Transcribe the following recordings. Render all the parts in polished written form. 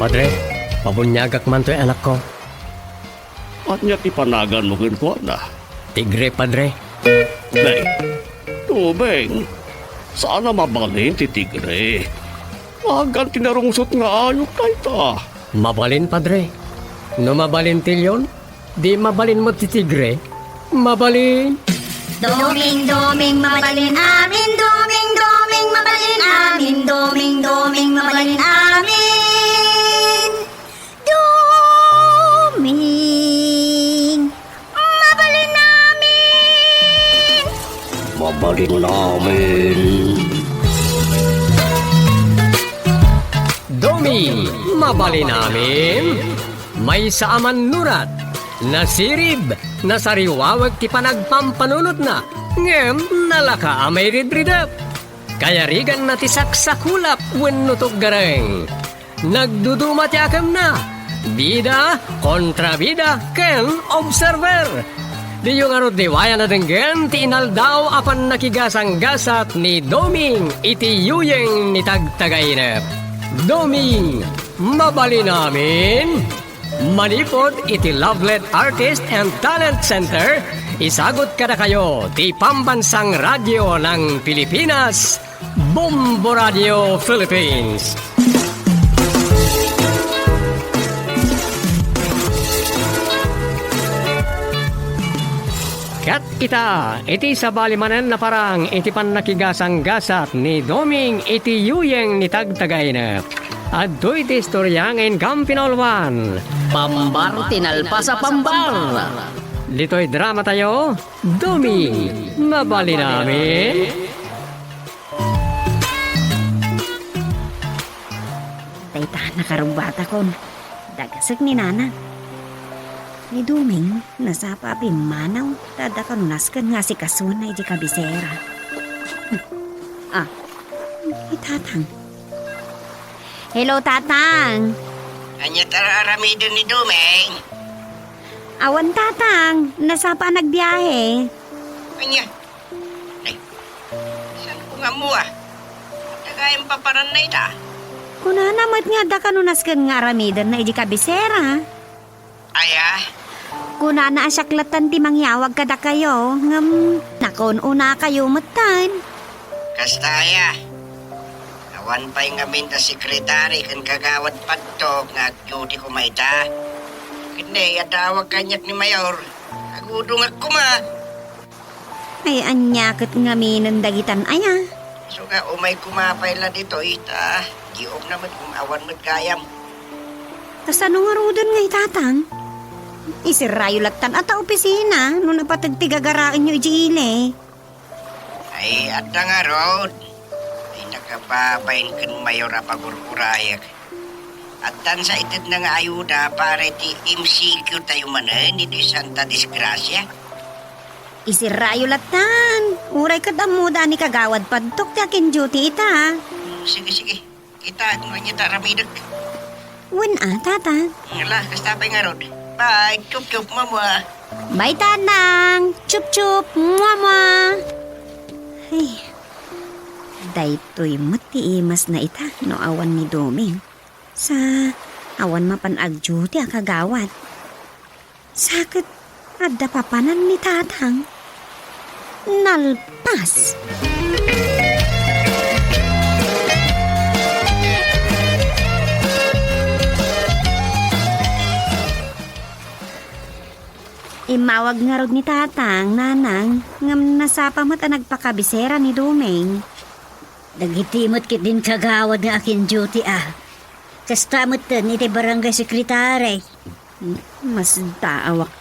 Padre, pabunyagak man to'y anak ko. At niya tipanagan mo ko na. Tigre, Padre. Beng, tubeng. Sana mabalin ti tigre. Wagan tinarungsot nga ayok na ita. Mabalin, Padre. No mabalin tilyon, di mabalin mo ti tigre. Mabalin. Doming, doming, mabalin amin. Doming, doming, mabalin amin. Doming, doming, mabalin amin. Doming, mabalin amin. Mabalin namin. Domi, mabalin namin. May saaman nurat. Nasirib, nasariwawag ti panagpampanunot na. Ngem, nalaka amay ridridap. Kaya rigan na ti saksakulap wenno gareng. Nagduduma ti akam na. Bida, kontrabida, ken observer. Di yung ano diwaya na denggen ti inaldaw apan nakigasang gasat ni Doming iti yuyeng ni tagtagainep. Doming, mabali namin. Manipod iti Lovelet Artist and Talent Center, isagot kada kayo ti pambansang radyo ng Pilipinas, Bombo Radio Philippines. Kat ita, iti sabalimanan na parang iti pannakigasang gasat ni Doming iti yuyeng ni tagtagainep. At do'y ti istoryangin Kampinolwan. Pambar tinalpa sa pambar. Dito'y drama tayo, Doming, mabali namin. Tayta, nakarumbata kon. Dagasag ni Nana. Ni Doming, nasapa manaw. Tada kanunaskan nga si Kasun na iti kabisera. Itatang. Hello, Tatang. Anya tararamidon ni Domeng. Awan, Tatang. Nasapa nagbiyahe. Anya. Ay, saan ko nga mo ah? Tagayin paparan na ita. Kuna namat nga da kanunaskan nga ramidan na iti kabisera. Aya, Kuna na asaklatan ti mangyawag kada kayo. Ngam, nakon una kayo matan. kasta aya. Awan pa'y ngamin ta sekretary kan kagawad padtok nga agduty ko maita. Kinde, adawag kanyak ni Mayor. Agudong ako ma. Ay, anyakot ngaminan dagitan aya. So nga umay kumapay la dito ita. Giog naman kung awan mo't kayam. Tas ano nga rudon nga itatang? Isirayo latan at opisina no napatagtigagaraan nyo ijile. Ay, at nga road. Ay, nakapapain kan Mayor apagururayak. At tan sa itit na nga ayuda para ti MCQ tayo manan dito Santa Disgracia. Isirayo latan. Uray ka damuda ni kagawad padtok ti akin duty ita. Sige, sige. Kita kung kanya taramidot. Wen tata. Ngala, kastapay nga road. Bye, chup-chup, mama. Bye, tanang. Chup-chup. Mama. Ay. Daytoy mati imas na ita no awan ni Doming. Sa awan mapanag duty a kagawad. Sakit adda papanan ni tatang. Nalpas. Imawag nga rod ni tatang, nanang, ngam nasapa mo't nagpakabisera ni Doming. Dagitimot kit din kagawad nga akin duty Kastamot din iti barangay sekretary. Mas daawak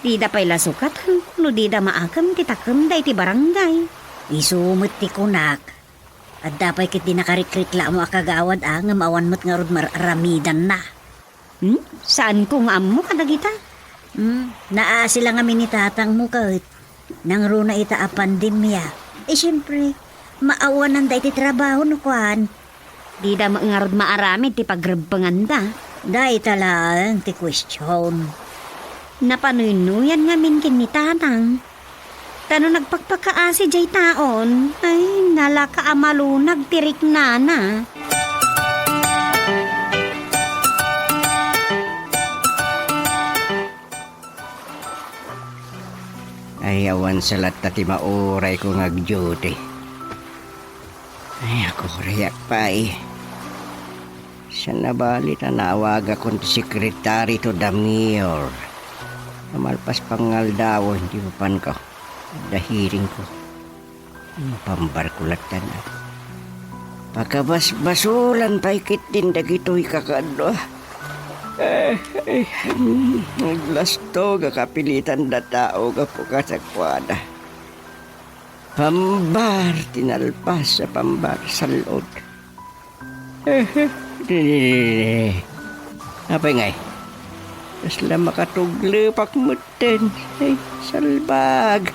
Di da pa'y lasukat, no di da maakam titakam da iti barangay. Isumot ti kunak. At dapay kit di nakarikritla mo akagawad nga mawan mo't nga rod maramidan na. Saan kung amo kadagita? Naa sila nga minitatang mo kahit nang runa ita a pandemya. Siyempre, maawanan da iti trabaho no kuan. Di da maangarod maaramid ti pagrebangan da. Dahil talang ti question. Napanunuyan nga minkin ni tatang. Tano nagpagpakaasi jay taon, ay nalaka amalunag tirik nana. man salat na ti mauray ko ngag-duty. Ay, ako rayak pa Siya nabali na nawag akong sekretary to the mayor. Namalpas pangaldawon, di mo pan ko. Dahiring ko. Mapambar ko latan na. Pagkabas-basulan pa ikit din dagito'y kakado. Naglasto kakapilitan da tao kapo kasakwada. Pambar tinalpas sa pambar sa loob. Apa ngay? Kasla makatuglepak mutin. Ay, salbag.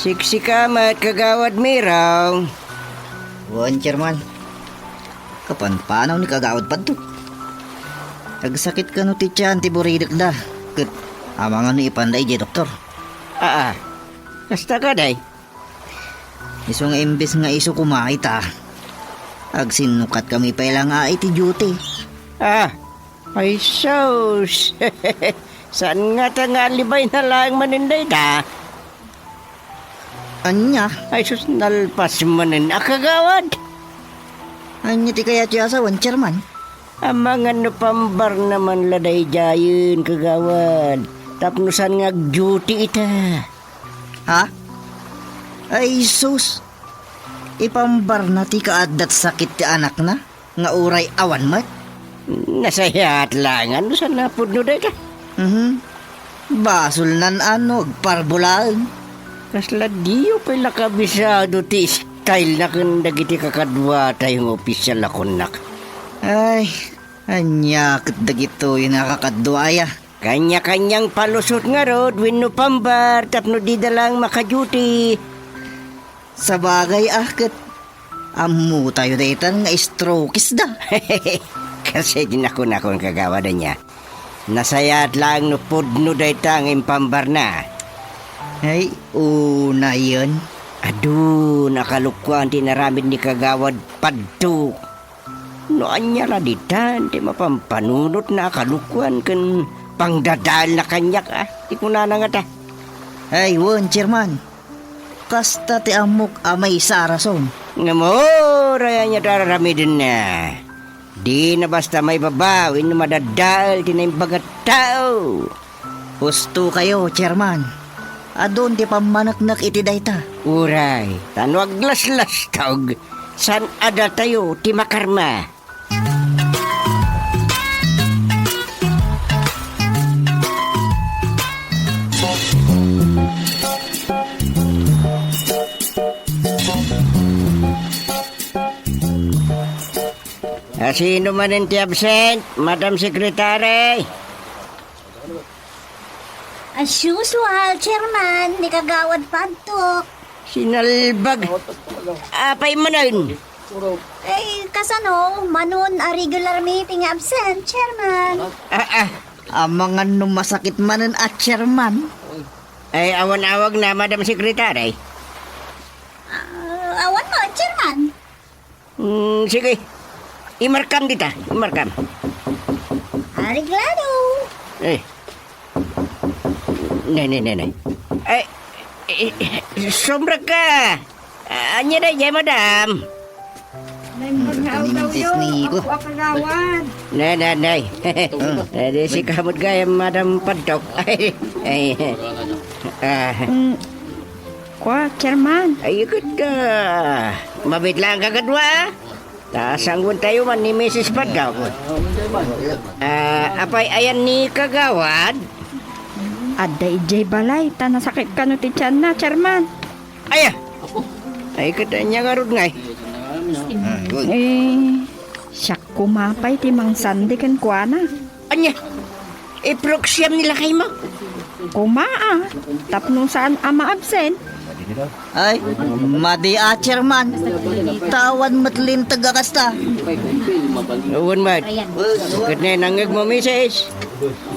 Siksikamat kagawad miraw. Wan, chairman. Kapan ni kagawad pa to. Nagsakit ka no ti tiyan ti buridak da. Kat, amang ano ipanday di doktor. Kasta ka day? Iso nga imbes nga iso kumait agsinukat kami pa ilang ti duty. Ay sus. Saan nga tangalibay na lang maninday da? Anya? Ay sus, nalpas manin akagawad. Anya ti kaya tiya sa wan, chairman. Amang ano pambar naman laday jayon kagawad. Tapnusan nga duty ita. Ha? Ay sus. Ipambar na ti kaadat sakit ti anak na. Nga uray awan mat. Nasayat lang. Ano sa napod no day ka? Basol nan ano, agparbulaan. Kasla diyo pala kabisado ti style na kung dagiti kakadwa tayong opisyal ako nak. Ay, anya kat dagito yung nakakadwaya. Kanya-kanyang palusot nga rod, wino pambar, tapno di dalang makaduty. Sa bagay kat amu tayo daytan nga strokes da. Kasi ginakon-akon kagawada niya. Nasayat lang no pudno daytang impambar na. Ay, una yun. Adu, nakalukwan ti naramid ni kagawad padto. No anya raditan, ti mapampanunot na kalukwan kan pangdadal na kanyak Di ko na nga ta. Ay, won, chairman. Kasta ti amok amay sa arason. Nga mo, raya niya dararamidin na. Di na basta may babawin na madadal ti na yung bagat tao. Gusto kayo, chairman. Adon ti pamanaknak iti dayta. Uray, tanwag las-las tawag. San ada tayo ti makarma? Sino man ti absent, Madam Secretary? As usual, chairman, ni kagawad padtok. Sinalbag. Apay manan. Eh, kasano, manon a regular meeting absent, chairman. Amang ano masakit manan at chairman. Ay, awan-awag na, Madam Secretary. Awan mo, chairman. Sige. Imarkam dita. Imarkam. Ariglado. Nay. Ay, sombra ka. Anya na, madam. Kanintis ni ko. Nay. Di si kamot gaya, Madam Padtok. Kwa, chairman. Ay, ikot ka. Mabit lang kagadwa. Tasanggun tayo man ni Mrs. Padtok. Apay ayan ni kagawad. Aday jay balay, tanasakit ka no ti tiyan na, chairman. Ay, katanya nga rod ngay. Siyak kumapay ti mang sandi kan kwa na. Anya, iproxyam nila kay mo. Kumaa, tapno saan ama absent. Ay, madia chairman. Tawan matlin tagakasta. Uwan man. Good na nangag mo, misis.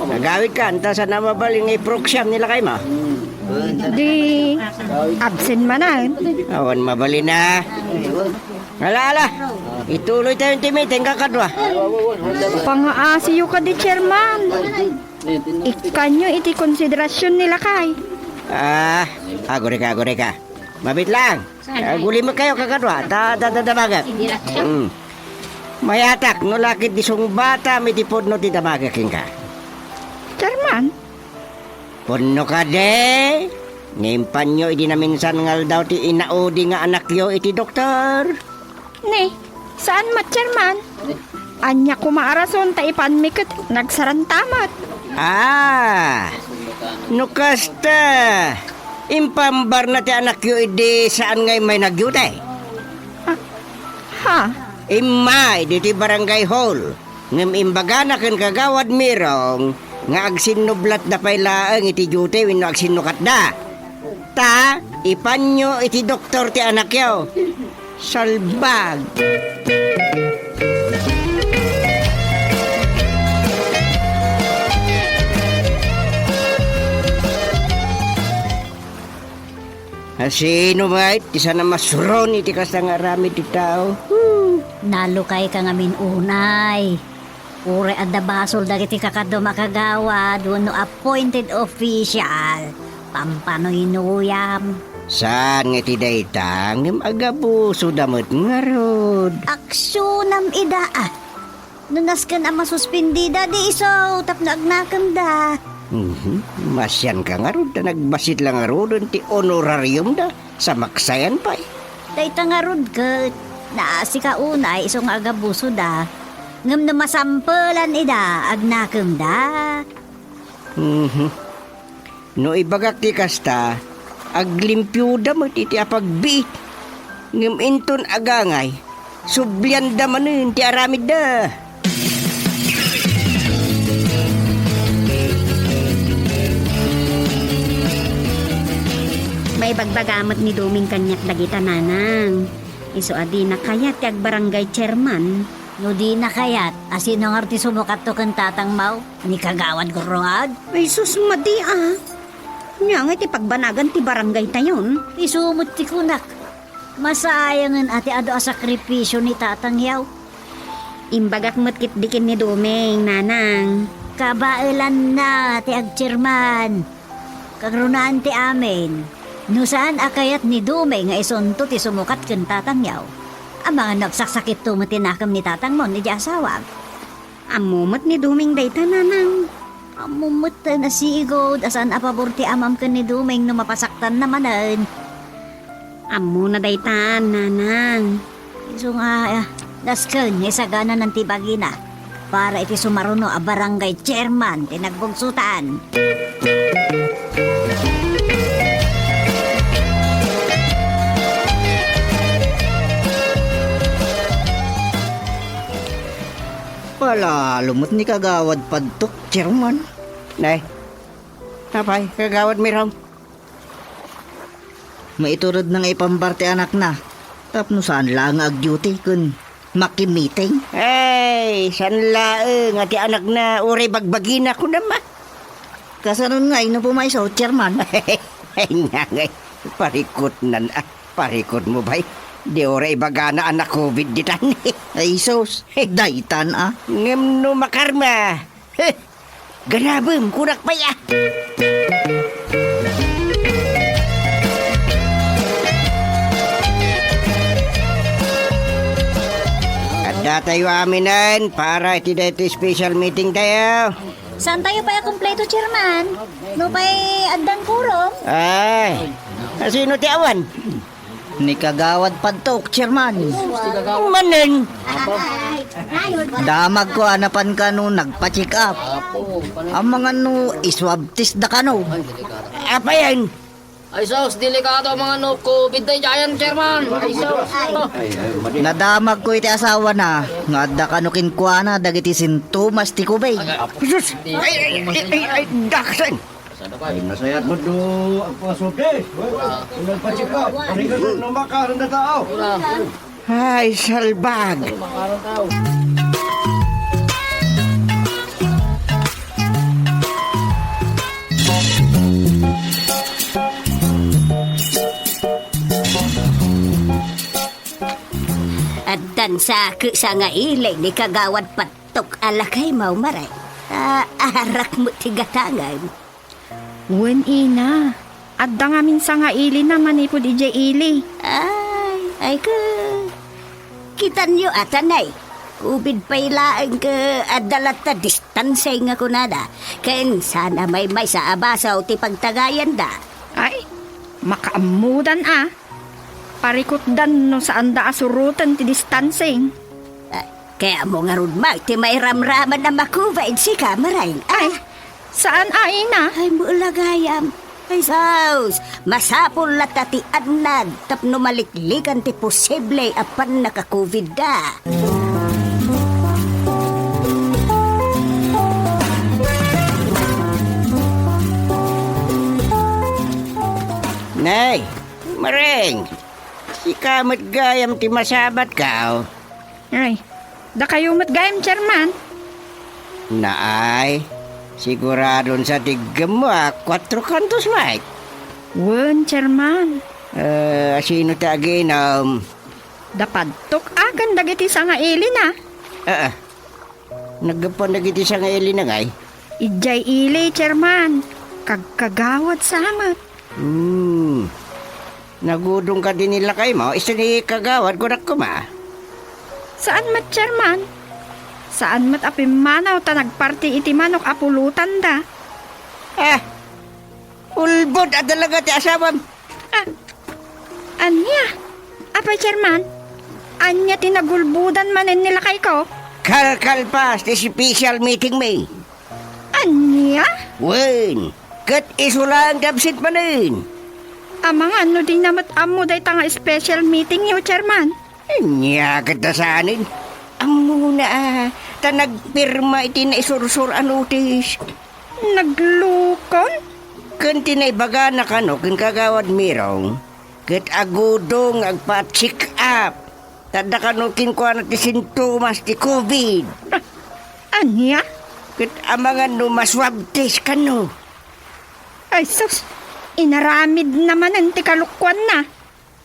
Nagawid ka, anta sa namabaling i-proxam nila kay ma. Di, absent man na. Awan mabali na. Ala, ituloy tayong meeting kakadwa. Pangaasiyo ka di, chairman. Ikanyo iti konsiderasyon nila kay. Agore ka. Mabit lang. Guli mo kayo kakadwa. Dadamagak. Mayatak, no lakit disong bata, may tipod no tidamagaking ka. Chairman? Puno ka de. Nimpan nyo, idi na minsan ngal daw ti inaudi nga anak yo iti doktor. Ne, saan mat, chairman? Anya kumaarason ta ipanmikit, nagsarantamat. No kasta. Impambar na ti anak yo idi saan ngay may nagyutay. Ha? Imma, idi ti barangay hall. Ngem imbaga na ken kagawad mirong, nga agsinublat na pailaang iti jute wino agsinukat da. Ta, ipanyo iti doktor ti anak yo. Salbag. Sino ba? Isa na masuron iti kasang arami ti tao. Nalukay ka nga unay. Ure adda basol dagiti kakado makagawa no appointed official. Pampanoinuyam. Saan nga ti daytang ngem agabuso damot nga rod. Aksyon ida Nunas ka na masuspendida di iso tapno agnakam da. Masyan ka nga rod na nagbasit lang nga rod ti honorarium da sa maksayan pa. Dayta nga rod ket naasi ka unay isong agabuso da. Ngem na masampelan ida agnakam da. No ibagak ti kasta, aglimpyo damot iti apagbiit. Ngem inton agangay, sublian damanin ti aramid da. May bagbagamot ni Duming kanyak dagita nanang. Iso adi na kayat kag barangay chairman. No di na kayat, asino nga ti sumukat to kang tatang mau, ni kagawad guruad. Ay sus madi Nya nga ti pagbanagan ti barangay tayon. Isumot ti kunak. Masayangan ati ado a sakripisyo ni tatang yaw. Imbagak matkit dikin ni Duming nanang. Kabailan na ti agchirman. Kagrunaan ti amin. No saan akayat ni Duming nga isunto ti sumukat ken tatang yaw. Ang mga nagsaksakit tumatinakam ni tatang mo ni di asawa. Amumot ni Duming dayta nanang. Amumot na sigod asan apabor ti amam ken ni Duming no mapasaktan namanan. Amo na dayta nanang. Iso nga dasken isagana ng tibagina para iti sumaruno a barangay chairman ti nagbugsutan. Wala, lumot ni kagawad padtok, chairman. Nay, tapay, kagawad mirong. Maiturod na nga ipambarte anak na. Tapno saan lang ag-duty kun makimiting. Hey, san laeng ati anak na uray bagbagina ko naman. Kasanon nga, ino pumaisaw, chairman. Ay ngay, parikot nan parikot mo bay. Di oray bagana anak COVID ditan. Ay sos, daytan Ngem no makarma. Ganabem kunak pa ya. Ada tayo aminan para iti dito special meeting tayo. Saan tayo pa kumpleto chairman? No pa'y addan kurong? Ay, sino ti awan? Ni kagawad padtok, chairman. Manen. Damag ko anapan ka no nagpa-check up. Ang mga no iswab test da ka no. Apa yan? Ay sos, delikado mga no COVID na dyan, chairman. Ay sos. Nadamag ko iti asawa na. Nga da ka no kinkwana dagiti sintomas ti kubay. Sus! Ay, daksan! Ay nasayat mo do ang pasote. Nagpa-check up. Ano ka na makaroon na tao? Ay, salbag. At dansa sa nga ilay ni kagawad patok alakay mau maray. Arak mo tigatangan. Wen ina. Adda nga minsan nga ili naman ipo DJ ili. Ay ka. Kitan nyo atanay. Ubid pa ilaan ka adalat na distansya nga kunada. Kain sana may sa abasaw ti pagtagayan da. Ay, makaamudan Parikotdan no saan da asurutan ti distancing. Kaya mo nga rudmag ti may ramraman na makuvaid si kamarain. Ay, saan ina? Ay mo lagayam. Ay saus, masapol na tati adnad tapno maliklikan ti posible apan naka-COVID da. Nay, Mareng. Si kamot gayam ti masabat ka. Ay, da kayo matgayam, chairman. Naay, siguradon sa tigam mo 4 kantos, Mike. Wen, chairman. Sino taginam? Dapadtok akan dagiti sa nga ili na. Nagpanagiti sa ngayon na ngay. Ijay ili, chairman. Kagkagawad samat. Nagudong ka din nila kay mo. Isa ni kagawad ko na kuma. Saan mat, chairman? Saan mat apimanaw ta nagparti iti manok apulutan da? Ulbod at talaga ti asawam. Anya? Apay, chairman? Anya tinagulbudan manin nila kay ko? Kalkalpas, ti special meeting may. Anya? Wen, kat isulang dabsit manin. Amang ano din namat amo day tanga special meeting yo, chairman? Nya kat nasanin. Amo na ta nagpirma iti na isursur anotis. Naglukon? Kan tinaybaga na kano, kan kagawad mirong, kat agudong agpa-check up. Tada kano kinkwa na ti sintomas ti COVID. Anya? Kat amangan no maswab test kano. Ay sus, inaramid naman ang tikalukwan na.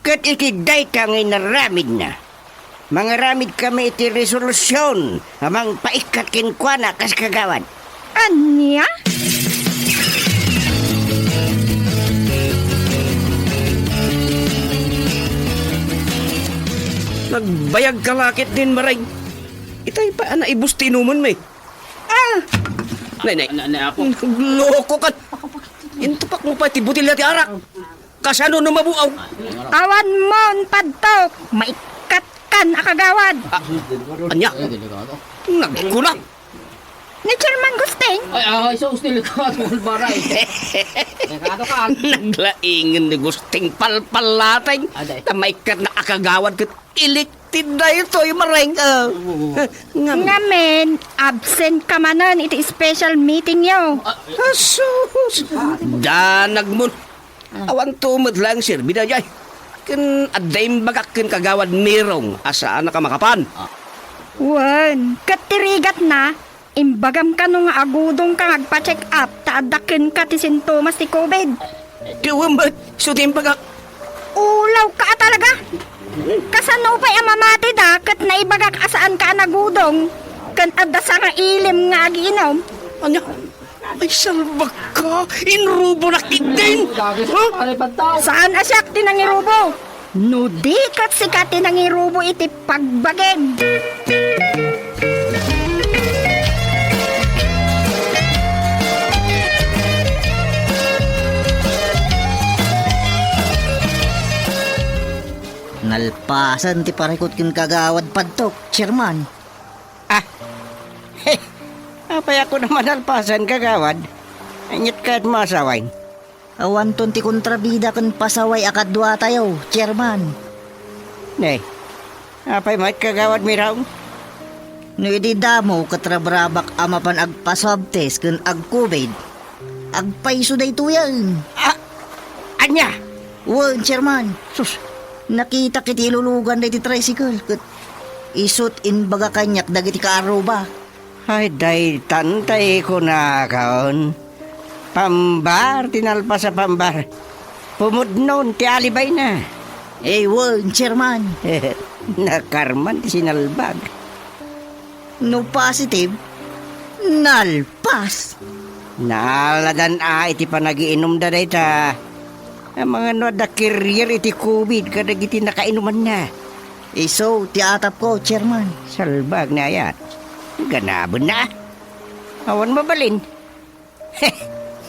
Kat iti day kang inaramid na. Mangaramid kami iti resolusyon amang paikat kinkwa na kas kagawad. Anya? Nagbayag kalakit din, Maray. Itay pa na ibus tinuman may. Nay. Loko ka. Intupak mo pa ti butil ti arak. Kasano no mabuaw? Awan mon padtok, maikat kan akagawad. Anya. Nagkula. Ni Chairman Gusting. Ay, so delikado baray. Delikado ka. Naglaingin ni gusting palpalatay. Kamay ka na akagawad kat iliktin na ito yung Maray. Ngamen, absent ka manan iti special meeting yo. Asus. Danag mo. Awan tumad lang sir, bidayay. Kan adayim bagak kin kagawad mirong asaan na ka makapan. Wan, katirigat na. Imbagam ka nung agudong ka agpa-check up taadakin ka ti sintomas ti COVID. Diwambat, sutim bagak. Ulaw ka talaga. Kasano pa'y amamati da kat naibagak asaan ka nagudong. Kan adda sa nga ilim nga agiinom. Anya? Ay, salbag ka! Inrubo na kitin! Saan asyak tinangirubo? Nudi kat sikat tinangirubo iti pagbageng. Nalpasan ti parikot kin kagawad padtok, chairman. Apay ako naman alpasan kagawad. Anyat ka at masaway. Awan ton ti kontrabida kan pasaway akadwa tayo, chairman. Nay, apay mat kagawad miraw. No idi damo katrabrabak amapan agpaswab test kan ag-COVID. agpaiso day tuyan. Anya? Wan, chairman. Sus, nakita kiti ilulugan day ti tricycle. Kat isot in baga kanyak dagiti kaaro ba? Ay, day tantay ko na kaon. Pambar, tinalpa sa pambar. Pumudnon, ti alibay na. Wan, chairman. Nakarman, ti sinalbag. No positive, nalpas. Naaladan iti panagiinom da day ta. Ang mga no da career iti COVID kadag iti nakainuman na. So, ti atap ko, chairman. Salbag na yan. Ganabon na. Awan mabalin.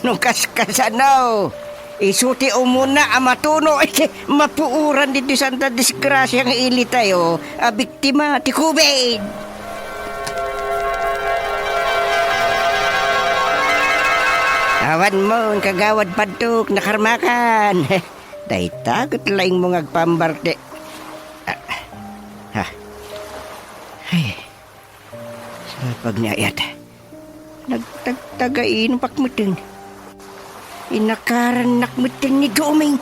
Nung kaskasan no. Isuti umuna amatuno. Mapuuran dito santa disgrasya ng ili tayo. Biktima ti COVID. Awan mo, ang kagawad padtok, nakarmakan. Day tagot laing mong agpambarte. Ay, sa pagnyayat, nagtagtagain pakmutin. Inakaran nakmutin ni Doming.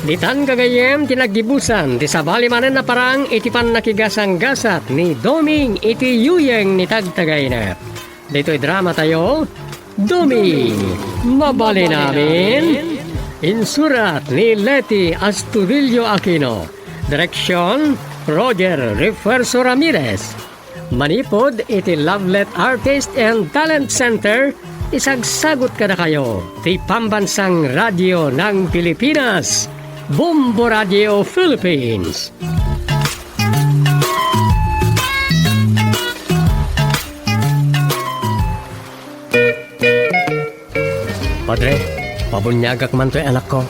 Ditan kagayem tinagibusan ti sabali manen na parang iti pan nakigasang gasat ni Doming iti yuyeng ni tagtagay na. Dito'y drama tayo, Doming, mabali namin. Insurat ni Leti Astudillo Aquino. Direksyon, Roger Refuerzo Ramirez. Manipod iti Lovelet Artist and Talent Center. Isagsagot ka na kayo ti Pambansang Radyo ng Pilipinas. Bombo Radio Philippines. Padre, pabunyagak man to'y anak ko.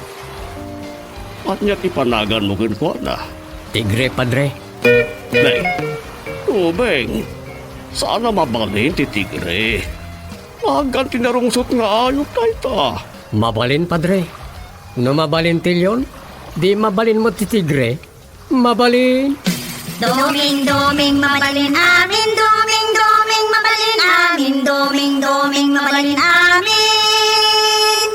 At niya ipanagan mo ko na. Tigre, padre. Beng, Beng, sana mabalin ti tigre. Agan tinarungsot nga ayot tayo ta. Mabalin, padre. No mabalin tilyon, di mabalin mo ti tigre. Mabalin. Doming, doming, mabalin amin. Doming, doming, mabalin amin. Doming, doming, mabalin amin.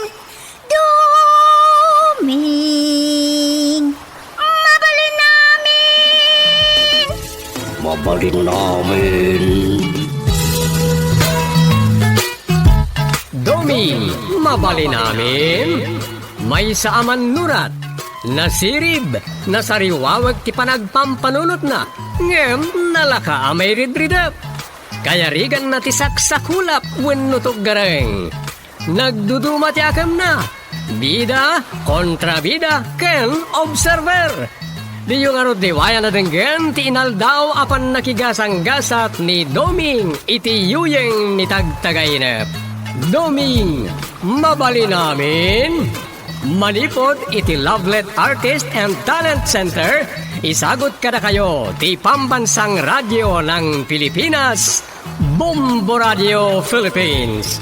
Doming, mabalin amin. Mabalin namin. Doming, mabali namin. May saaman nurat. Nasirib, nasariwawag ti panagpampanunot na. Ngem, nalaka amay ridridap. Kaya rigan na ti saksakulap wennutok gareng. Nagduduma ti akam na. Bida, kontrabida, ken observer. Di yung arod diwaya na denggen ti inaldaw apan nakigasang gasat ni Doming iti yuyeng ni tagtagaynep. Doming, mabali namin. Manipod iti Lovelet Artist and Talent Center. Isagot ka na kayo ti Pambansang Radyo ng Pilipinas. Bombo Radio Philippines.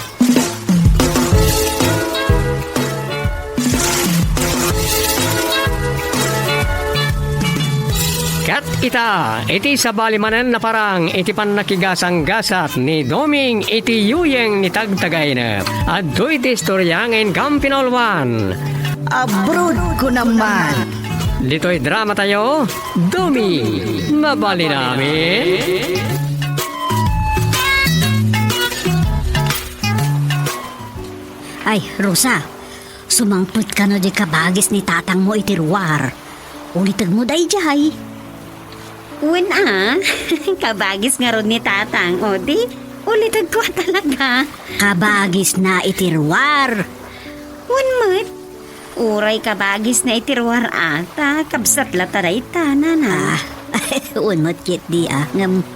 Kat ita, iti sabalimanen na parang iti pan nakigasang gasat ni Doming iti yuyeng ni tagtagay na. At do'y distoryangin Kampinolwan. Abroad ko naman. Dito'y drama tayo, Doming, mabali namin. Ay, Rosa, sumangput ka no di kabagis ni tatang mo itiruar. Ulitag mo day jay. Uwan kabagis nga ron ni tatang. O di, ulitag ko talaga. Kabagis na itiruar. Uwan mo't. Uray kabagis na itirwar ata. Kabsat lataray tanan ha. Unmot kit di ngam.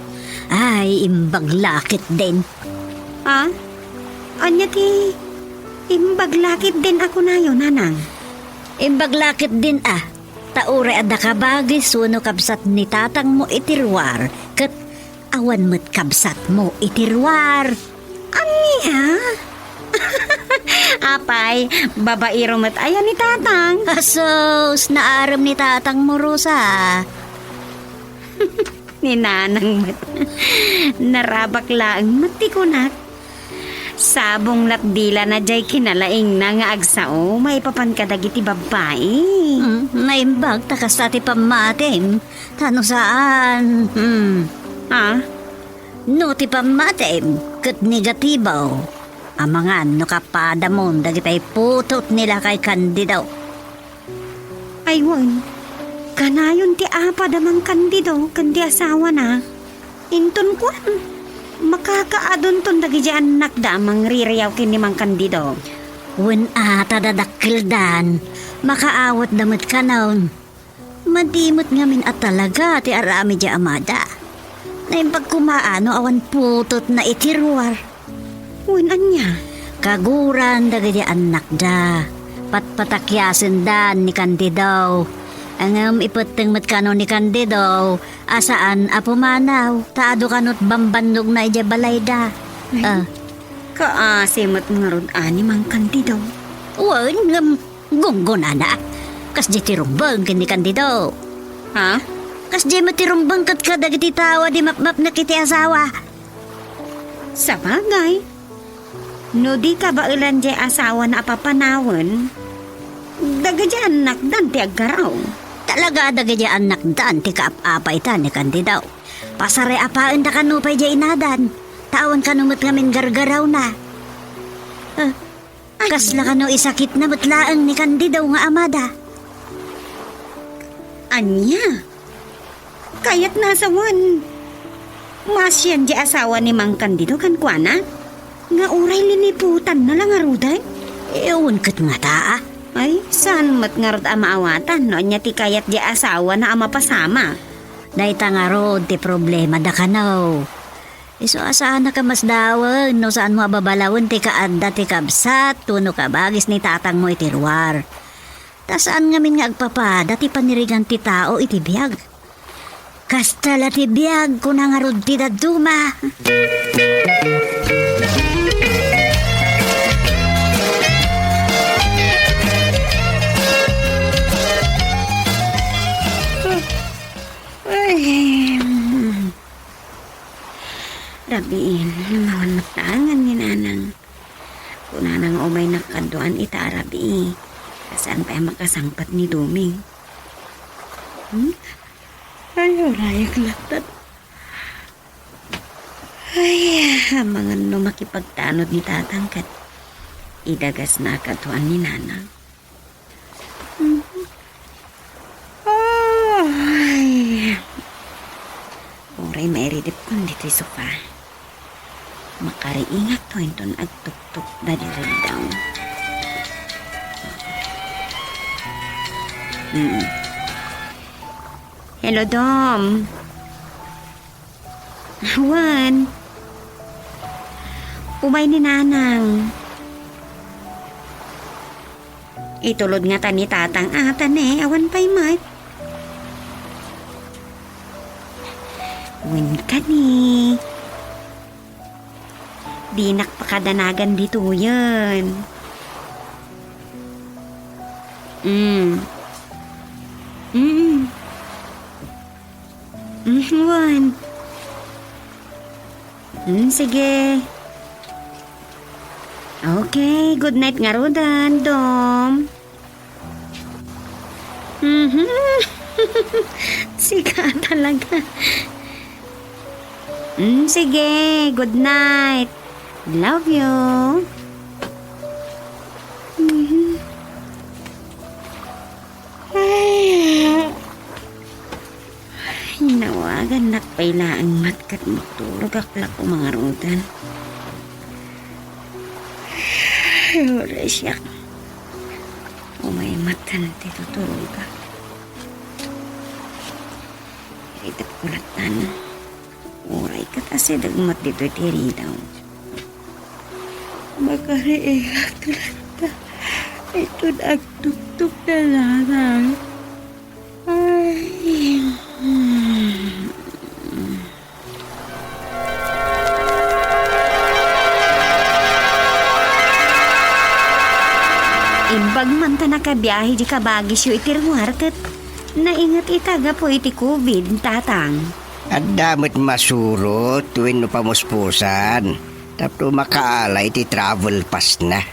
Ay, imbaglakit din. Ha? Anya ti, imbaglakit din ako na yun, nanang. Imbaglakit din Taure adda kabagis wano kabsat ni tatang mo itirwar. Kat awan mo't kabsat mo itirwar. Anya? Apay, babairo mat ayan ni tatang. Asos, naaram ni tatang mo, Rosa. Ni nanang mat. Narabak lang mati ko nak. Sabong latdila na jay kinalaing na nga agsao, may papankadag iti babae. Naimbag, takas tati pamatim. Tano saan? Ha? No, ti pamatim, kat negatibaw. Ang mga ano kapadamon, dagitay putot nila kay Candido. Aywan, kanayon ti apa damang kandido, kandi asawa na. Inton ko, makakaadon ton dagi di anak damang ririyaw kini mang kandido. Wen ata dadakildan, makaawat damit ka naon. Madimot ngamin at talaga ti arami di amada. Naimbag kumaano awan putot na itirwar. Wen anya, Kaguran dagiti anak da. Patpatakyasin dan ni Candido. Angam ipeteng met kano ni Candido. Asaan apumanaw. Taado kanot bambannog na ija balay da. kaasimot nga rod ani mang kandido. Wan ngam gunggun ana. Kas di tirumbang kini Candido. Ha? Kas di matirumbang kat ka dagiti tawa di mapmap na kiti asawa. Sa bagay. No di ka ba ilan di asawa na apapanawon? Daga di anak dan ti aggaraw. Talaga dagiti anak dan ti kaapapay ta ni Candido. Pasare apaan da kanupay di inadan. Tawan kanumot ngamin gargaraw na. Kasla kano isakit na matlaang ni Candido nga amada. Anya? Kayat nasawan. Masyan di asawa ni Mang Candido kan kuana? Nga uray liniputan na lang aruday? Ewan kat nga taa. Ay, saan mat nga rod amaawatan no? Anya ti kayat di asawa na ama pasama. Day nga rod ti problema da kanaw. Iso asaan na ka mas dawan no saan mo ababalawon ti kaanda ti kabsat tuno ka bagis ni tatang mo itirwar. Tasaan ngamin nga agpapada ti panirigan ti tao iti biyag. Kastala ti biyag ko na nga rod ti daduma. Ay, rabiin, mawan matangan ni nanang. Kung nanang umay nakaduan ita rabi, kasaan pa makasangpat ni Duming? Ay, rayak latat. Ay, mga no makipagtanod ni tatangkat. Idagas na katuan ni nanang. Ay, oray mairidip kon dito sofa. Makariingat to inton agtuktok na diril daw. Hello, Dom. Juan. Umay ni nanang. Itulod nga ta ni tatang atan awan pa'y mat. Win ka ni. Di nakpakadanagan dito yan. Juan. Sige. Okay, good night nga rodan, Dom. Sika talaga. Sige, good night. Love you. Ay, nawagan na pailaan matkat magturog aklak ko mga rodan. Ay, wala siya. Umay matan dito turog ka. Itap kulatan. Uray ka kasi dagmat dito tiri daw. Makariiyak talata. Ito nagtuktok na lang. Ay. biyahe di kabagis yu itirwar kat naingat itaga po iti COVID, tatang. At damat masurot tuwin no pamuspusan. Tapos makaalay ti travel pass na.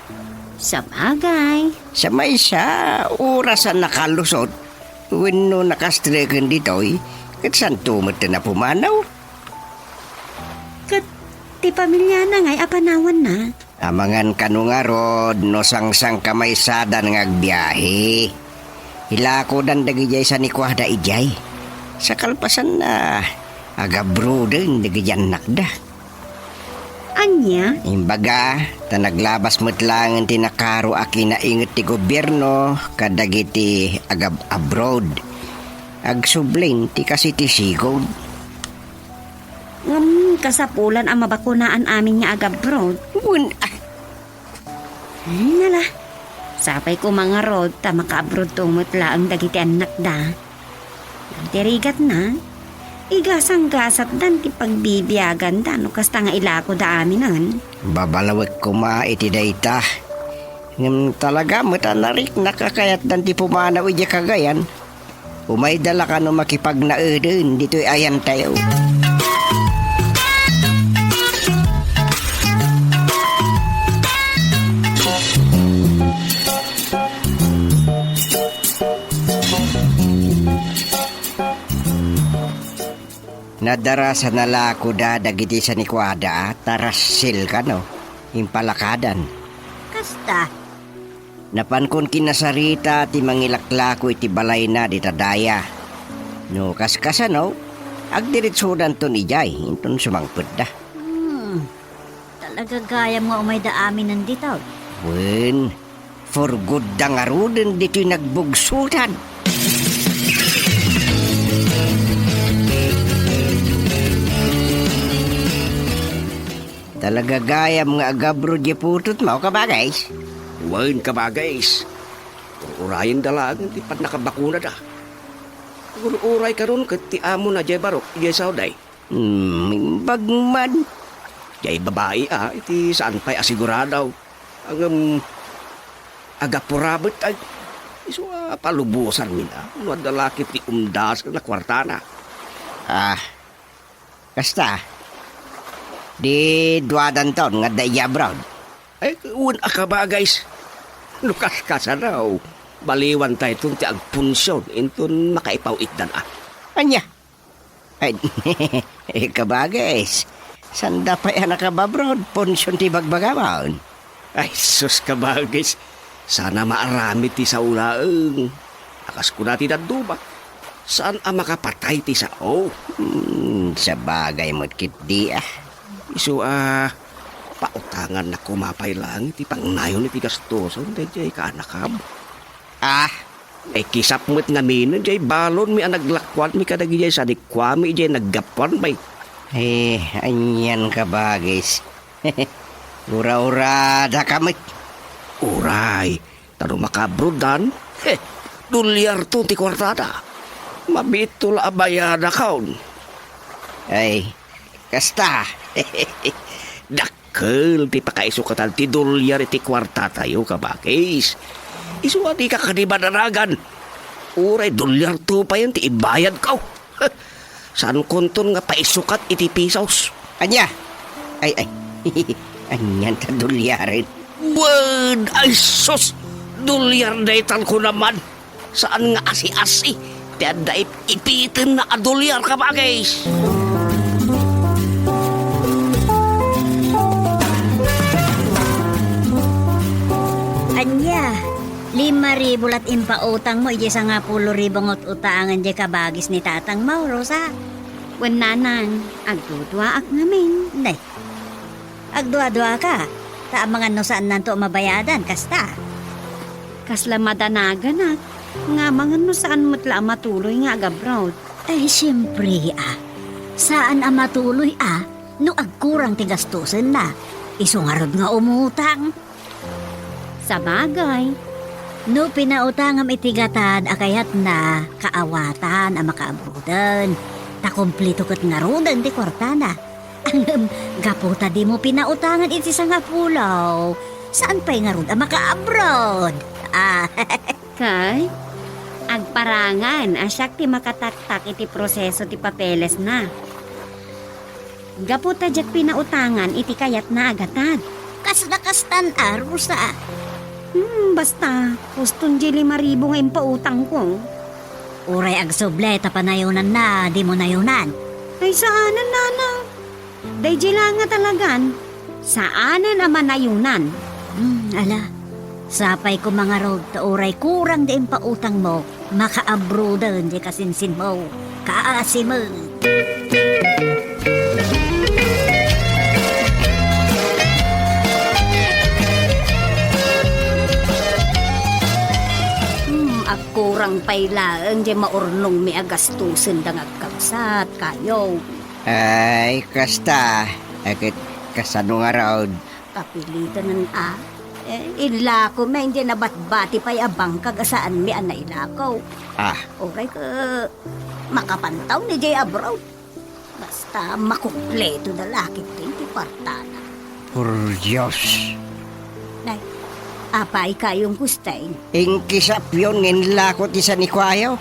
Sa bagay. Sa may sa orasan nakalusot, tuwin no nakastreken dito'y, kat saan tumot na pumanaw? Kat ti pamilya na ngay apanawan na. Amangan kanu nga rod, no sang-sang kamaysadan ng agbiyahe. Hilako dan dagijay sa nikwada ijay. Sa kalpasan na, agabro din dagijan nakda. Anya? Imbaga, naglabas mo't lang ang tinakaro aki na ingat ti gobyerno kadagiti agab abroad. Agsublin ti kasi ti sigod. Kasapulan ang mabakunaan amin nga agabroad. Nala, sapay ko mga rod ta makaabroad tumutla ang dagiti anak da. Tirigat na, igasang-gasat dan ti pagbibiyagan da no kasta nga ilako da aminan. Babalawag ko iti dayta. Ngam talaga matanarik nakakayat dan ti pumanaw iti kagayan. Umay dala ka no makipagnaedin dito'y ayan tayo. Nadara sa nalako da dagiti sa nikwada tarasil ka no, impalakadan. Kasta. Napankon kinasarita ti mangilaklako iti balay na di tadaya. No kaskasa no, agdiritsudan to ni Jay, inton sumangpud da. Talaga gaya mo umay da amin nandito. Wen, for good da nga ruden dito'y nagbugsutan. Talaga gayam nga agabro di putot mo ka ba guys? Wen ka ba guys? Urayan dalagan ti pat nakabakuna da. Uray karon ket ti amo na jay barok jay sauday. Bagman. Jay babae iti saan pa'y asiguradaw. Ang agapurabot ay iso palubusan mina. Madalakit ti umdas na kwartana. Kasta. Di duwadan taon nga daya brown. Ay, un ka ba guys? Lukas ka sa raw. Baliwan tayo itong ti agpunsyon. Intun makaipawit dan Anya? Ay, kabagay. Sanda pa yan nakababroad. Ponsyon ti bagbagawan. Ay, sus ka ba guys? Sana maarami ti sa ulaang. Akas ko natin ang duba. Saan ang makapatay ti sa Sa bagay mo't kitdi Iso pautangan na kumapay lang iti pangnayon iti gastoson dayjay kaanakab. Ay kisap mo't nga minon jay balon mi anaglakwan mi kadagijay sa dikwami jay naggapwan bay. Anyan ka bagis. Ura-ura da kamit. Uray, tano makabrodan. Dolyar to ti kwartada. Mabitol abayada kaon. Ay, kasta. Dakkel ti pakaisukatan ti dolyar iti kwarta tayo kabakis. Isu di ka kanibanaragan. Uray dolyar to pa yun ti ibayad ka. Saan konton nga paisukat iti pisaws? Anya? Ay. Anyan ta dolyarin. Word! Ay sus! Dolyar daytan ko naman. Saan nga asi-asi? Ti adda ipitin na adolyar kabakis. Anya, 5,000 lat impautang mo, ije sa nga 10,000 ngot utaangan je kabagis ni Tatang Mauro sa. Wen nanan, agdudwa ak ngamin. Nay, agdua-dua ka. Ta mga no saan nanto mabayadan, kasta. Kasla madanagan at nga mga no saan mutla matuloy nga agabroad. Ay, siyempre Saan ang matuloy no agkurang tigastusin na. Isungarod nga umutang. Sa bagay, No pinautangam itigatan akayat na kaawatan ang makaabrudan. Takomplito kat nga rudan ti kwartana. Gaputa di mo pinautangan iti sa nga pulaw. Saan pa'y nga rudan makaabroad? Kay, agparangan, asyak ti makataktak iti proseso ti papeles na. Gaputa jak pinautangan iti kayat na agatad. Kas nakastan rusa. Basta, huston di 5,000 nga impautang ko. Uray agsubleta panayunan na, di mo nayunan. Ay saanan nana? Dayjay lang nga talagan. Saanan naman nayunan? Ala, sapay ko mga road, ta uray kurang di pautang mo, makaabrodan di kasinsin mo, kaasin mo. Kurang pailaan di maurnong mi agastusin dang agkabsat kayo. Ay, kasta. Agit kasano nga raw. Kapilitan ng ilako may hindi nabatbati pa'y abang kagasaan mi anay ilakaw. Okay ka, makapantaw ni Jay abroad. Basta makumpleto na lakit din ti partana. Por Diyos. Nay, apay kayong gustayin. Ingkisap yun, nginlakot isa ni Kwayo.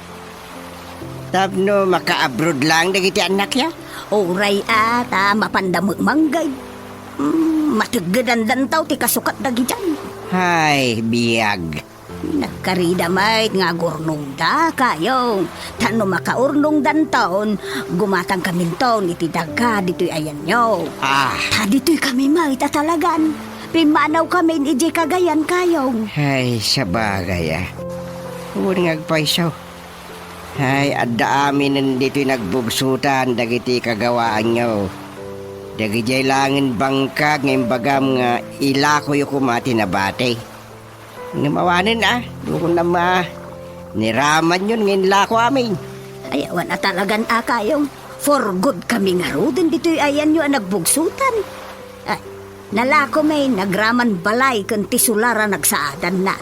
Tapno, maka-abroad lang dagiti anak ya. Oray ata, mapandamot manggay. Matagadan dantaw ti kasukat dagi dyan. Hay, biyag. Nagkarida may nga gurnong da kayo. Tano makaurnong dantaon, gumatang kami taon iti daga dito'y ayan nyo. Dito'y kami may tatalagan. Pimanaw kami ni Ije Cagayan kayo. Hay, sabagay Huwag ngagpaisaw. Hay, adda amin nandito'y nagbugsutan dagiti kagawaan nyo. Dagiti langin bangkag ng bagam nga ilako yung kumati na bate. Namawanin doon na niraman yun ng ilako amin. Ayawan na talagan kayong. For good kami nga ro din dito'y ayan nyo ang nagbugsutan. Nalako may nagraman balay kan tisulara nagsaadan na.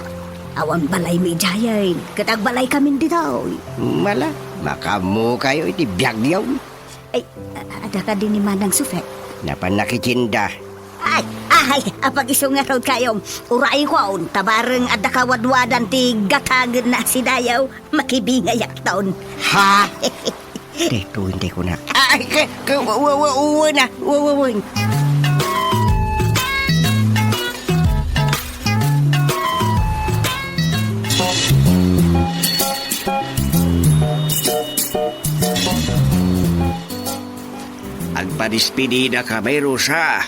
Awan balay may jayain. Katag balay kami dito. Mala, makamu kayo iti biyag yun. Ay, ada ka din ni Manang Sufet. Napanakitinda. Ay, apag isong nga raw kayong uray ko tabareng ada kawadwadan ti gatagin na si Dayaw. Makibingayak taon. Ha? Hindi ko na. Ay, uwa na. Agpadispidida ka, may Rosa.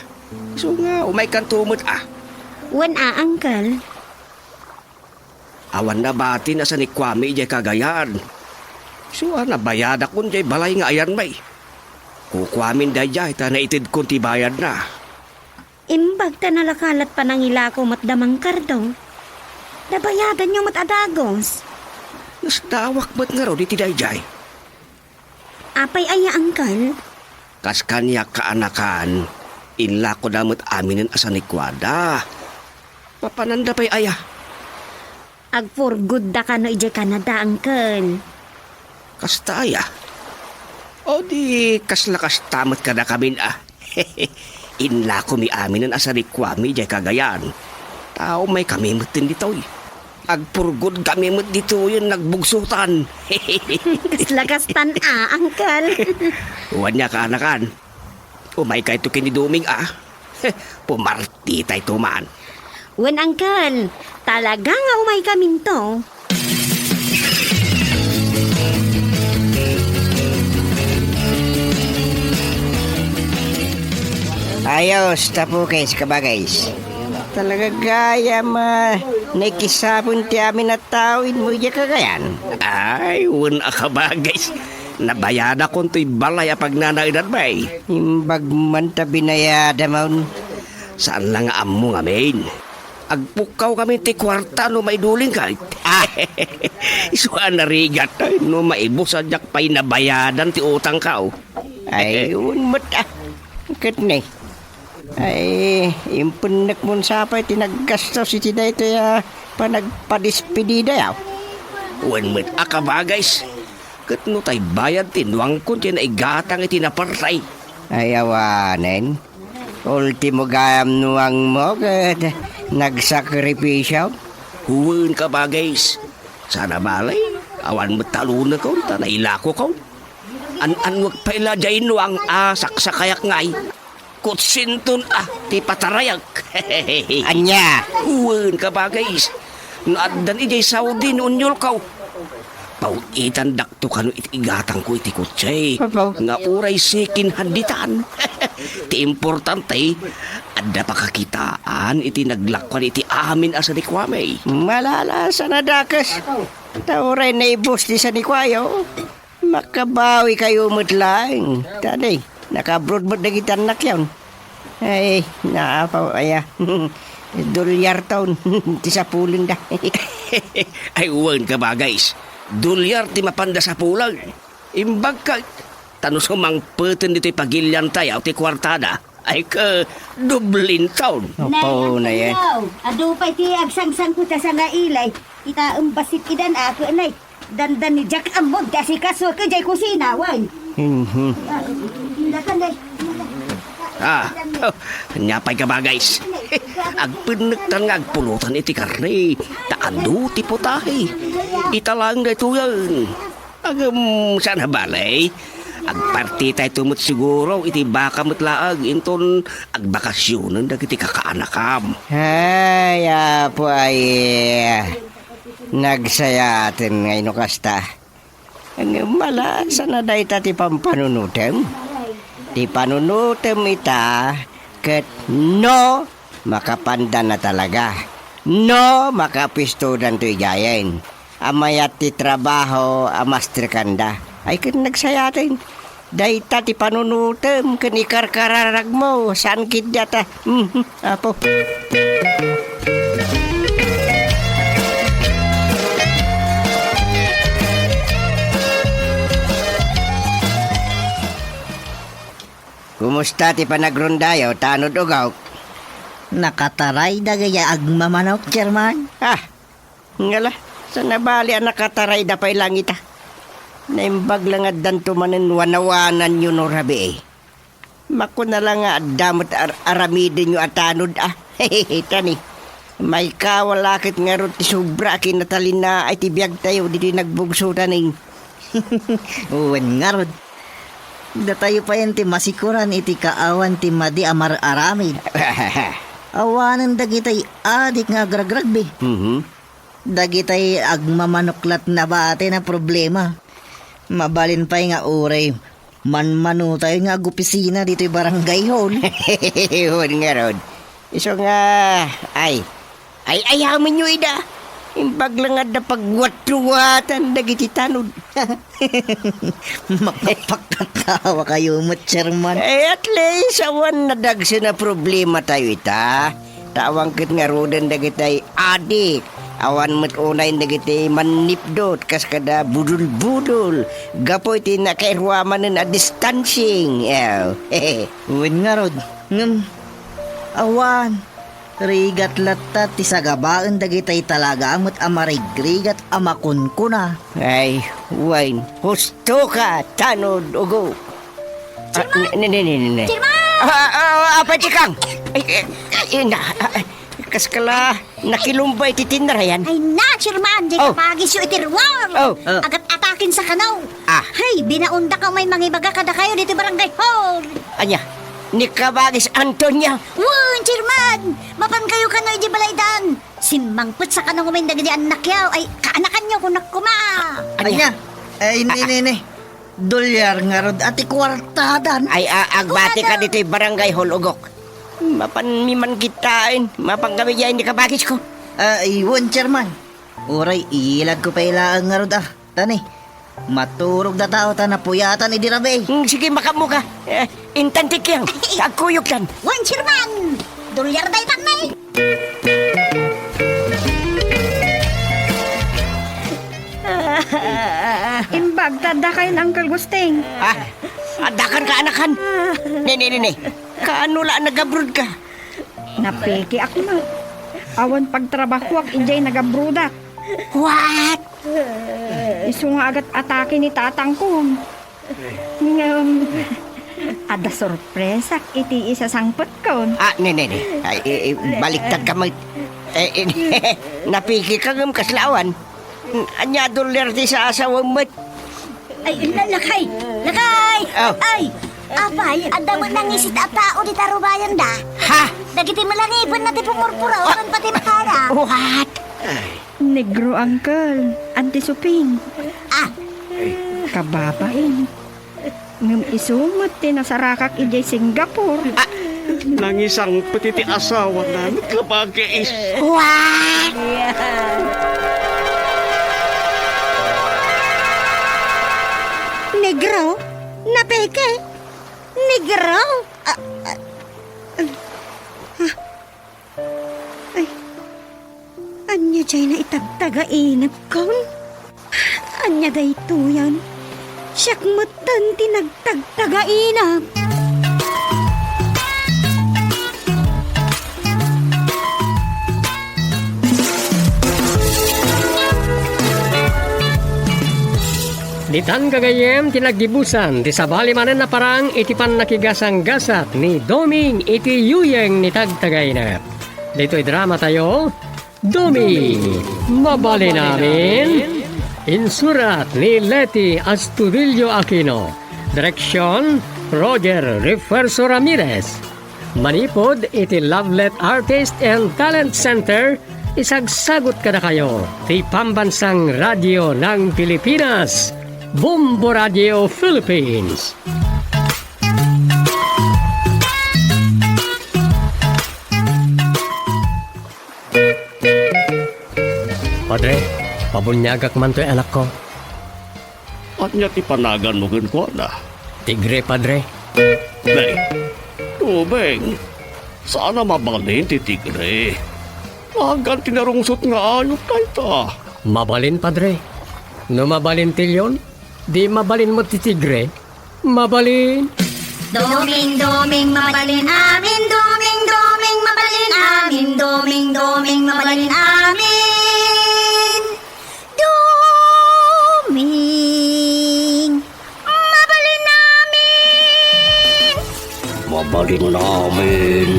So nga, umay kang tumot Wan Uncle? Awan na bati na sa ni Kwame jay Cagayan. So nabayad akong jay balay nga ayan may. Kukwamin da jay ta naitid kong tibayad na. Imbag ta nalakalat pa ng ilako matdamang kardong. Nabayadan nyo matadagos. Nasdawak ba't nga raw di tiday jay? Apay aya, Uncle? Kas kanya kaanakan, inla ko damot aminin asa ni Kwada. Papananda pa'y aya. Ag for good da ka no ije Canada, Uncle. Kasta aya. O di kaslakas tamat ka na kami Inla ko mi aminin asa ni Kwame jay Cagayan. Tao may kami mutin dito Agpurgod kami mut dito yun nagbugsutan. Kaslakastan Uncle. Huwag niya kaanakan. Umay ka ito kiniduming Pumarti tayo tuman. Wen, Uncle, talaga nga umay kami to. Ayos, tapukes kabagays. Talaga gaya nakisapon ti amin at tawin mo iya Cagayan. Ay, wala ka ba, guys? Nabayada ko to'y balay apag nanaidan bay. Imbag man ta binayada maun. Saan lang amo nga, main? Agpukaw kami ti kwarta no may duling ka. Isuan na rigat no maibusan jak pa'y nabayadan ti utang ka. Ay, unmat Kat ni. Ay, impunak mo sapay tinaggastos iti na ito panagpadispidida yaw. Unmat ba, guys? Kat no tay bayad tinuang ko ti naigatang iti napartay. Ay, awanen. Ultimo gayam nuang mo kat nagsakripisyaw. Huwin ka ba, guys? Sana balay, awan mataluna ko, tanaila ko ko. Wag paila dyan no ang asak sa kayak ngay. Kutsinton ti patarayag. Anya, Uwan ka ba guys? Naadan ijay Saudi noon yul kaw. Pauitan dakto kano itigatang ko iti kutsay. Nga uray sikin handitan. Ti importante, adda pa kakitaan iti naglakwan iti amin asa ni Kwame. malala sa nadakas. Tauray na ibus di sa nikwayo. Makabawi kayo mutlang. Tadi, naka-abroad mo na kita anak yun. Ay, naapaw, aya. $1 taon. Tisapulin da. Ay uwan ka ba guys? $1 ti mapanda sa pulang. Imbag ka. Tano sumang peten dito'y pagilyan tayo ti kwartada. Ay ka, dublin taon. Opo na yan. Ado pa ti agsangsang ko ta sa nga ilay. Ita basit idan ako nay. Dandan ni Jack Amod kasi kaso ka jay kusina way. Dakan day. Nyapay ka ba guys? Agpinagtan nga agpulutan iti karne. Taando ti putahe. Italang na ito yan. Sana balay. Agparti tayo tumot siguro. Iti baka matlaag. Inton agbakasyonan na iti kakaanakam. Ay, apo ay nagsayatin ngayon kasta. Ang mala, sana dahi ti pampanunutem. Ti panunutem ita, ket no, makapanda na talaga. No, makapistodan to igayin. Amayat ti trabaho, amaster kanda. Ay, ket nagsayatin. Dahi ti panunutem, kanikarkararag mo, saan kidyata. Apo. Kumusta ti panagrondayo, tanod ugaw? Nakataray da gaya agmamanok, Chairman. Ngala, sa nabali ang nakataray da pa'y langita. Naimbag lang at dantumanin wanawanan yun o rabi eh. Mako na lang nga damot aramidin nyo at tanod Hehehe, tani. May kawalakit nga ron ti sobra kinatalin na ay tibiyag tayo dito nagbugsutan eh. Uwan nga rod. Da tayo pa yan ti masikuran iti kaawan ti madi amar aramid. Awanan dagitay adik nga agragragbe. Dagitay agmamanuklat na bate na problema. Mabalin pa'y nga uray. Manmanu tayo nga agupisina dito'y barangay hall. Huwag nga ron. Iso nga, ay ayamin nyo ida. Imbag lang nga na pagwat-watan dagiti tanod. Makapagkatawa kayo mo, Chairman. At least, awan na dagsa na problema tayo ita. Tawang kit nga rodan dagitay adik. Awan mo't unay dagitay manipdot kas kada budul-budul. Gapoy ti nakairwaman na distancing. Uwin nga rod. Awan. Rigat latat ti sagabaan dagitay talaga amot amarigrigat amakunkuna. Ay, wine. Husto ka, tanod, ugo. Ne. Apa cikang? Kaskala, nakilumbay ti tinarayan. Ay na, Chairman, di ka pagis yung itirwar. Agat atakin sa kanaw. Hey, binaunda ka may mangibaga kada kayo dito barangay hall. Anya, ni Kabagis Antonia. Wun, Chairman, mapan kayo kanoy di balaydan. Simmangput sa kanong umindag di anak yaw. Ay, kaanakan nyo kung nakuma. Anya? Ay, hindi. $1 nga rod ati kwartadan. Ay, agbati ka dito'y barangay hall ugok. Mapan miman kitain, mapanggamigyan ni Kabagis ko. Iwan, Chairman. Uray, ilag ko pa ilaan nga rod Tani, maturog na tao ta na puyatan idirabe. Sige, makamuka. Intantik yan. Kagkuyok yan. Wun, Chairman, $1 day tanay. Imbag, tada kayo ng Uncle Gusting. Adakan ka, anakan. Ne. Kaano la nag-abroad ka? Napiki ako na. Awan pagtrabaho ak injay nagabruda. What? Iso nga agad atake ni tatang ko. Ada sorpresa iti isa sangpot ko. Ne. Baliktad ka mag... napiki ka ng kaslawan. Anya dolyar di sa asawa mo. Ay, lakay! Lakay! Oh. Ay! Apay, anda mo nang isit at tao di tarubayan da. Ha? Dagiti malangipon na ti pumurpura o pati makara. What? Negro uncle, Auntie Suping. Ah, Kababain. Ngam isumot tinasarakak ijay Singapore. Nang isang petiti asawa na nagkabagis. What? Negro? Napeke? Negro? Ay, anya jay na itagtaga-inap kon? Anya day ito yan? Siyak matan tinagtagtaga-inap. Ditan kagayem tinagibusan ti sabali manen na parang iti pan nakigasang gasat ni Doming iti yuyeng ni tagtagay na. Dito'y drama tayo, Doming, mabali namin. Insurat ni Leti Astudillo Aquino. Direksyon, Roger Refuerzo Ramirez. Manipod iti Lovelet Artist and Talent Center. Isagsagot kada kayo ti Pambansang Radyo ng Pilipinas. Bombo Radio Philippines. Padre, pabunyagak man to'y anak ko. Anya ti panagan mo ko na. Tigre, Padre. Nay, tubeng. Sana mabalin ti tigre. Magan tinarungsot nga ayot na ita. Mabalin, Padre. No mabalin tilyon, di mabalin mo ti tigre. Mabalin. doming, doming, mabalin amin. Doming, doming, mabalin amin. Doming, doming, mabalin amin. Doming, mabalin amin. Mabalin namin.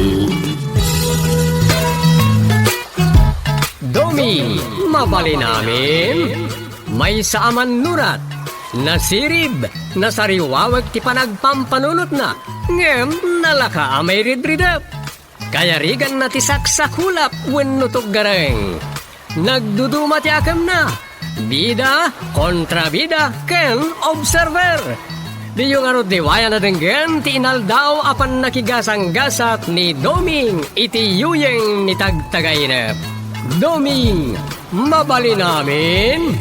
Domi, mabali namin. May saaman nurat. Nasirib, nasariwawag ti panagpampanunot na. Ngem, nalaka amay ridridap. Kaya rigan na ti saksakulap wenutog gareng. Nagduduma ti akam na. Bida, kontrabida, ken observer. Di yung diwaya na denggen ti inaldaw apan nakigasang gasat ni Doming iti yuyeng ni tagtagaynep. Doming, mabali namin.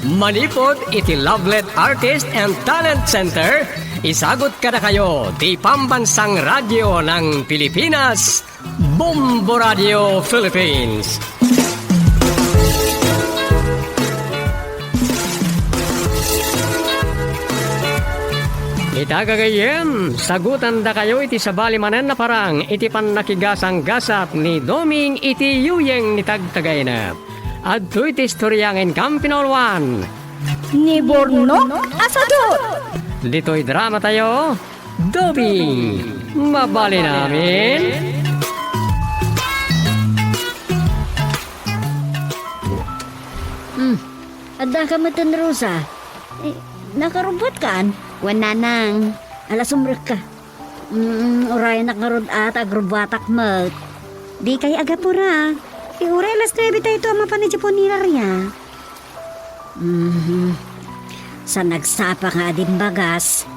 Manipod iti Lovelet Artist and Talent Center. Isagot kada kayo ti Pambansang Radyo ng Pilipinas. Bombo Radio Philippines. Itagagayem, sagutan da kayo iti sabali manen na parang iti pan nakigasang gasat ni Doming iti yuyeng ni tagtagay na. At ito iti istoryangin Campinol 1. Ni Borno Asador. Dito'y drama tayo, Doming, mabali namin. Adda ka matan, Rosa. Nakarubot kan? Wana nang. Alas umrek ka. Uray nakarod at agrubatak mat. Di kay agapura. Uray alas 9 tayo ito ang mapanidyaponira riya. Sa nagsapa nga din bagas.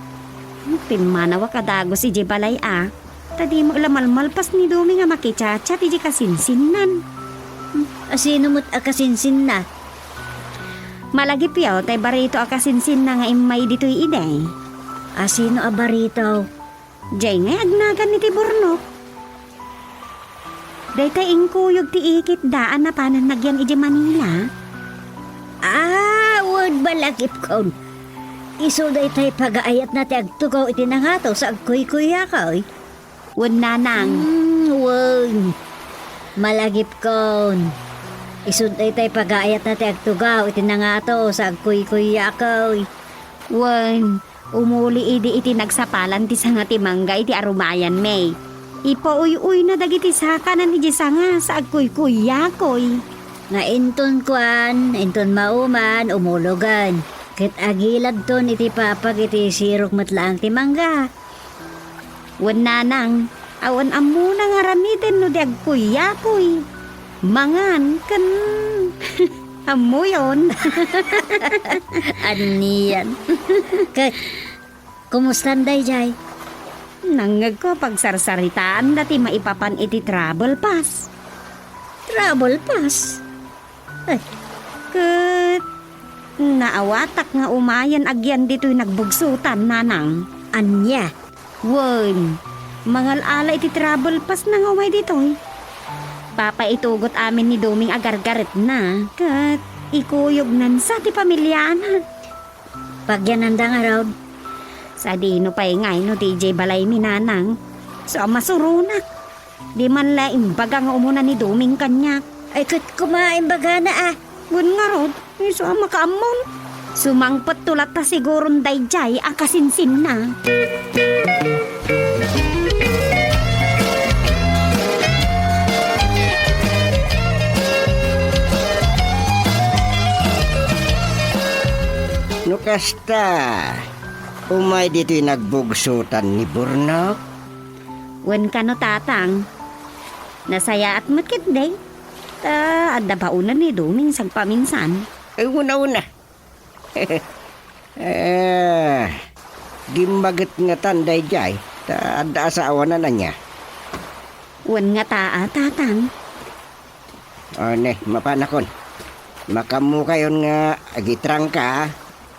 Pinmanawa kadago si Jibalay ah. Tadi mo lamalmalpas ni Domi nga makichacha ti kasinsinan. Asino mo't akasinsin na? Malagip yaw tay barito akasinsin na nga imay dito'y iday. Asino abaritaw? Jay nga agnagan ni Tiborno. Day tay ingkuyog ti ikit daan na panan nagyan iji Manila. Word balakip kon. Iso day tay pag-aayat na ti agtugaw iti nangato sa agkuy-kuya ka. Wad nanang. Word. Malagip kon. Iso day tay pag-aayat na ti agtugaw iti nangato sa agkuy-kuya ka. Wan, umuli idi iti nagsapalan ti sanga ti mangga iti arumayan may. Ipauy-uy na dagiti sakanan iti sanga sa agkuy-kuya koy. Nga inton mauman, umulugan. Kit agilag ton iti papag iti sirok matlaang ti mangga. Wan nanang, awan amuna nga ramiden no di agkuyapoy. Mangan kan amo yun. Aniyan. Kat, kumustan day, Jay? Nangag ko pagsarsaritaan dati maipapan iti travel pass. Travel pass. Ay, kat naawatak nga umayan agyan dito'y nagbugsutan nanang. Anya. Wan, mangalala iti travel pass na nga umay dito'y. Papaitugot amin ni Doming agargaret na, kat ikuyog nan sa ti pamilyana. Pagyananda nga raw. Sa dino pa'y ngay no DJ balay minanang. So masurunak. Di man la imbaga nga umuna ni Doming kanyak. Ay, kat kumain baga na ah. Gun nga rod, so makaamon. Sumangpot tulat ta sigurong dayjay akasinsin na. No kasta, umay dito'y nagbugsutan ni Burnok. Wen ka no tatang. Nasaya at matkit day. Ta adda baunan ni Doming sagpaminsan. Ay, una-una. Gimbagat nga tanday jay, ta adda asawa na niya. Wen nga taa tatang. O ne, mapanakon. Makamu kayon nga agitrang ka,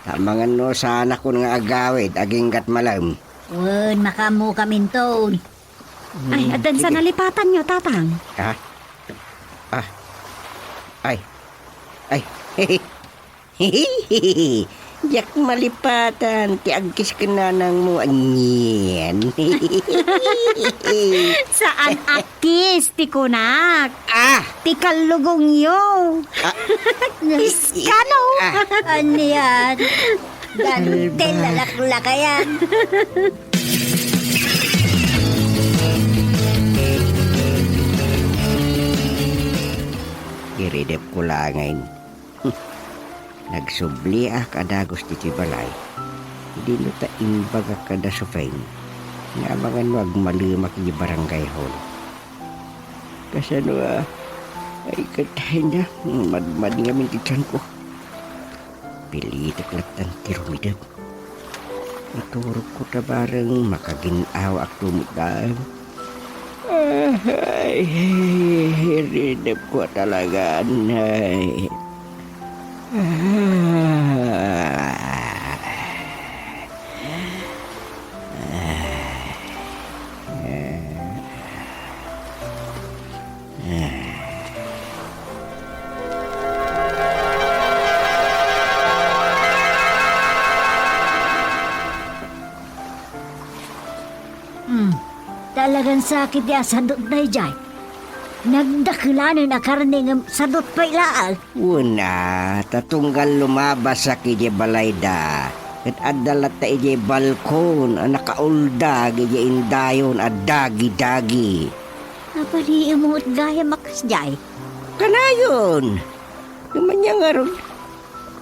tamangan no sana kun nga agawid, aging gat malam. Wen, makamu kaminton. Ay, adan sa nalipatan nyo tatang. Ha? Ay. Jak malipatan, ti agkis kenanang mo anyen. Saan akis ti kunak? Ah! Ti kalugong yo. Iskano? Aniyan. Dante lalaklakayan. Iridep ko langain. Nagsubli kadagos ti balay. Hindi no ta imbaga kada sufeng. Nga abangan wag malumak di barangay hall. Kasano ay katay na. Mad nga mintitan ko. Pilitak latan ti rumidap. Maturog ko ta bareng makaginaw ak tumudaan. Ay, ridip ko talaga, nay. Talagang sakit ya sadot day, Jay. Nagdakilanin na karne ng sadot pa ilaal. Una, tatunggal lumabas sa kije balayda. At adalat ta ije balkon, nakauldag ije indayon at dagi-dagi. Napali mo at gaya makas, Jay. Kanayon! Naman niya nga ron.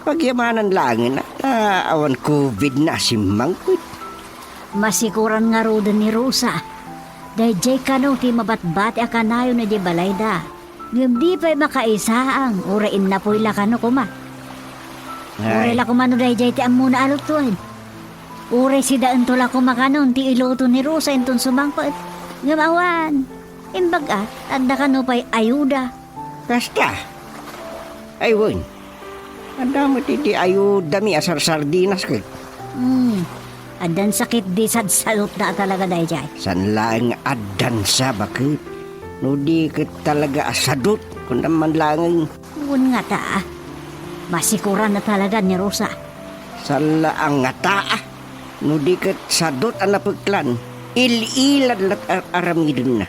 Pagyamanan langin at awan COVID na si Mangkut. Masikuran nga roda ni Rosa. Dahil jay kano ti mabatbat akanayo na di balayda. Ngam di pa'y makaisaang urain na po'y lakano kuma. Uray la kumano dahil jay ti amuna alutuin. Uray si daan to la kumakanon ti iluto ni Rosa inton sumangpot. Ngam awan. Imbaga, anda kano pa'y ayuda. Kasta. Ay, wun. Anda mo ti ayuda mi asar sardinas ka. Adan sakit di sad salot na talaga dahil jay. San lang adan sa bakit? No di ka talaga asadot kung naman lang Ngun nga ta. Masikuran na talaga ni Rosa. sala ang ngata. No di ka sadot ang napagklan. Il-ilad lat aramidon na.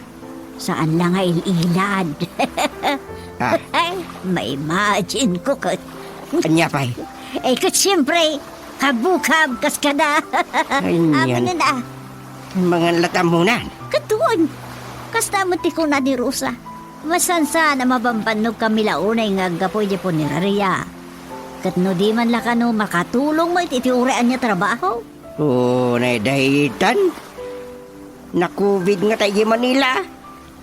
Saan lang nga ililad? Ah. May imagine ko kat. Anya pa'y. Eh kat siyempre, kabukab kas ka na. Ayan. Amin na. Mga latamunan. Katuon. Kas naman ti ko na ni Rosa. Masansa na mabampannog kami launay nga gapoy di punerarya. Kat no di man laka no makatulong mo itiurean niya trabaho. Oo, na dahitan. Na-COVID nga tayo Manila.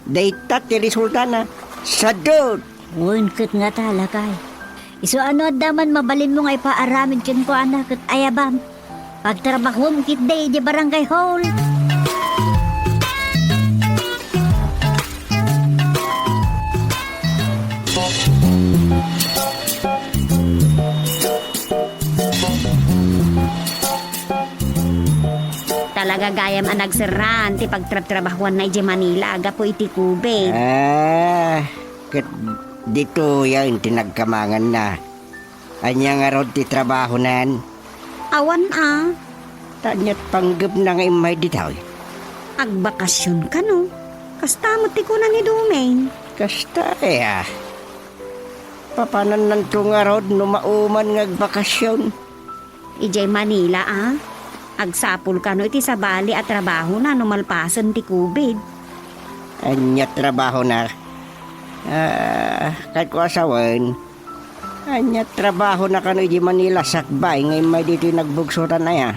Dahitat ti resulta na. Sadot. Unkit nga talakay. Iso ano daman mabalin mo nga ipaaramin kin ko anak at ayabam. Pagtrabaho mo kit day di barangay hall. Talaga gayam ang nagsiran ti pagtrabahuan na iti Manila agapo iti kubig. Kat dito yan tinagkamangan na. Anya nga rod ti trabaho nan. Awan Tanyat panggap na nga imay ditaw. agbakasyon ka no. Kastamot ti ko na ni Dumeng. Kasta Papanan nanto nga rod no mauman nga agbakasyon. Ijay Manila Agsapul ka no iti sabali at trabaho na numalpasan ti kubid. Anya trabaho na. Kahit ko asawan. Anya trabaho na kano di Manila sakbay ngay may dito nagbugsuran na ya.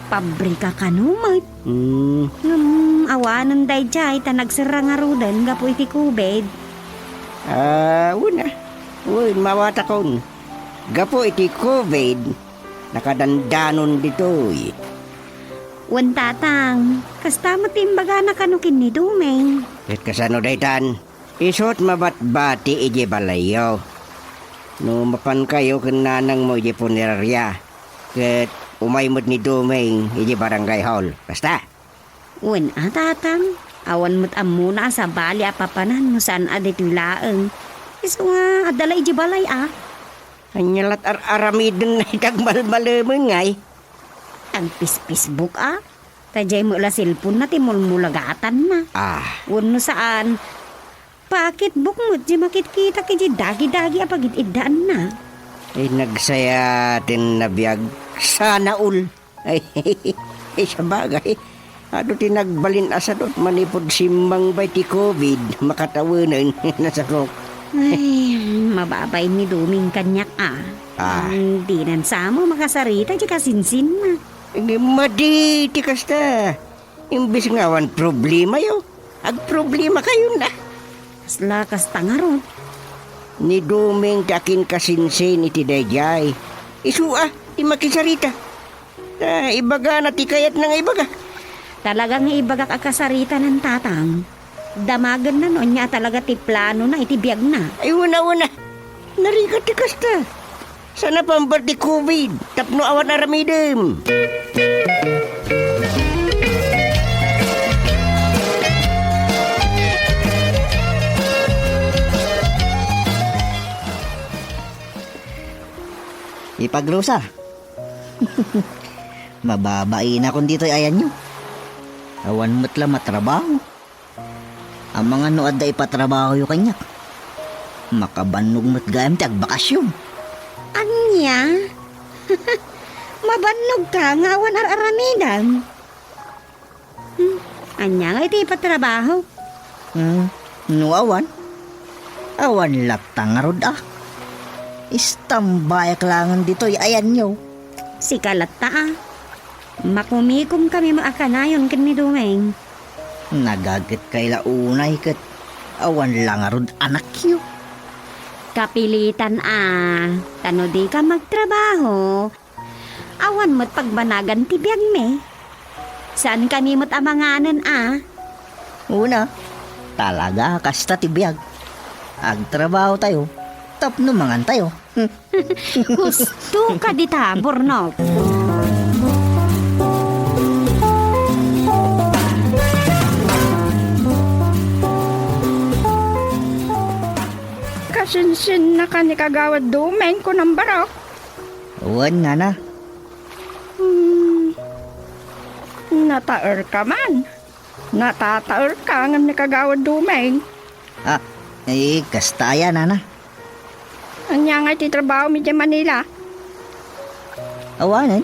Pabrika ka no, mat. Awanan day jay ta nagsara nga rudan gapo iti kubid. Una. Mawata kon. Gapo iti COVID. Nakadandanon dito Wan tatang, kastamot timbaga na kanukin ni Dumeng. Ket kasano daytan. Isot mabatbati ije balayo. No mapan kayo kenanang mo ije punerarya. Ket umaymod ni Dumeng ije barangay hall. Basta. Wan tatang, awan mo't amuna sa bali apapanan mo saan adito'y laeng. Iso nga, adala ije balay Anyalat aramiden na itagmalmalaman ngay. Ang pis-pisbook Tajay mo la silpon na timulmulagatan na. Wano saan? Pakit book mo di makit-kita kiji dagi-dagi apagit idaan na. Nagsaya tin nabiyag sana ul. Sa bagay. Ado tinagbalin asadot manipod simbang bay ti COVID. Makatawanan nasa rok. Ay, mababay ni Duming kanyak Di nan samo makasarita di kasinsin na. Madi ti kasta. Imbis ngawan problema yo. Ag problema kayo na. Kasla kasta nga ron. Ni Duming takin kasinsin iti dayjay. Isua, ti makisarita. Ibaga na ti kayat na nga ibaga. Talagang ibagak akasarita ng tatang. Damagan na noon niya talaga ti plano na itibiyag na. Ay una. Narigat ti kasta. Sana pambar ti COVID. Tapno awan aramidem. Ipagrusa. Mababain akong dito'y ayan nyo. Awan mo't lang matrabaho. Ang mga noad da ipatrabaho yung kanyak. Makabanog mo't gayam ti agbakasyon. Anya? Mabanog ka nga awan aramidan. Anya nga iti ipatrabaho. No awan? Awan latang rod Istambayak langan dito'y ayan nyo. Si kalata Makumikom kami maakanayon ken ni Dumeng. Nagagit kay launay kat awan lang rod anak yo. Kapilitan tano di ka magtrabaho. Awan mo't pagbanagan ti biyag me. Saan kami mo't amanganan Una, talaga kasta tibiyag. Agtrabaho tayo, tapno mangan tayo. Gusto ka di tabor no. Kasinsin na ka ni kagawad Dumeng ko ng barok. Uwan nga na. Nataer ka man. Natataer ka ng ni kagawad Dumeng. Kastaya nana. Anya nga iti trabaho mi di Manila. Awanan.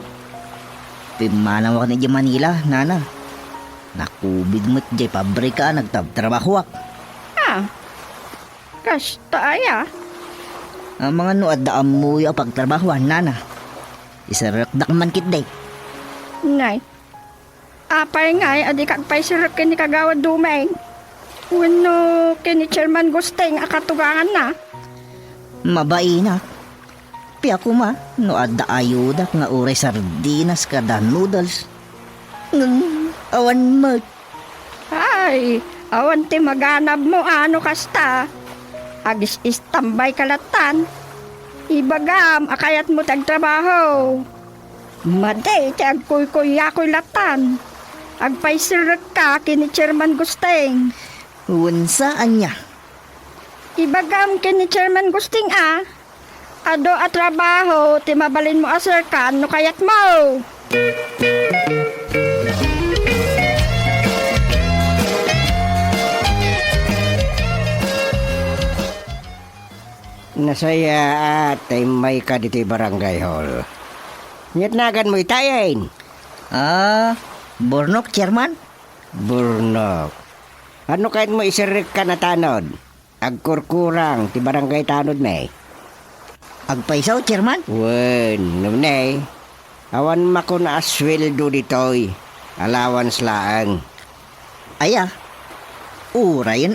Pimanaw ako ni di Manila, nana. Nakubid mo't di pabrika nagtabtrabaho ak. Kasta ya. Ang mga no adda amuy ang pagtrabahuan nana. Isarakdak man kit day. Nay. Apay ngay, adi kagpay sirak kini kagawad dumeng. Wano kini chairman gusteng akatugangan na. Mabai na. Piya ko ma, no adda ayuda nga uray sardinas kada noodles. Awan mo. Ay, awan ti maganab mo ano kasta. Agis istambay kalatan. Ibagam, akayat mo tagtrabaho. Maday, ti agkuy-kuy-yakoy latan. Agpaisirak ka kini Chairman Gusteng. Unsaan niya? Ibagam kini Chairman Gusting Ado at trabaho, ti mabalin mo asarkan no kayat mo. Nasaya at ay may ka dito barangay hall. Nyatnagan mo itayin. Bornok, chairman? Burnok. Ano kahit mo isirik ka na tanod? Agkurkurang ti barangay tanod may. Agpaisaw, chairman? Wen, nunay. Awan mako na asweldo ditoy. Allowance laang. Aya, urayan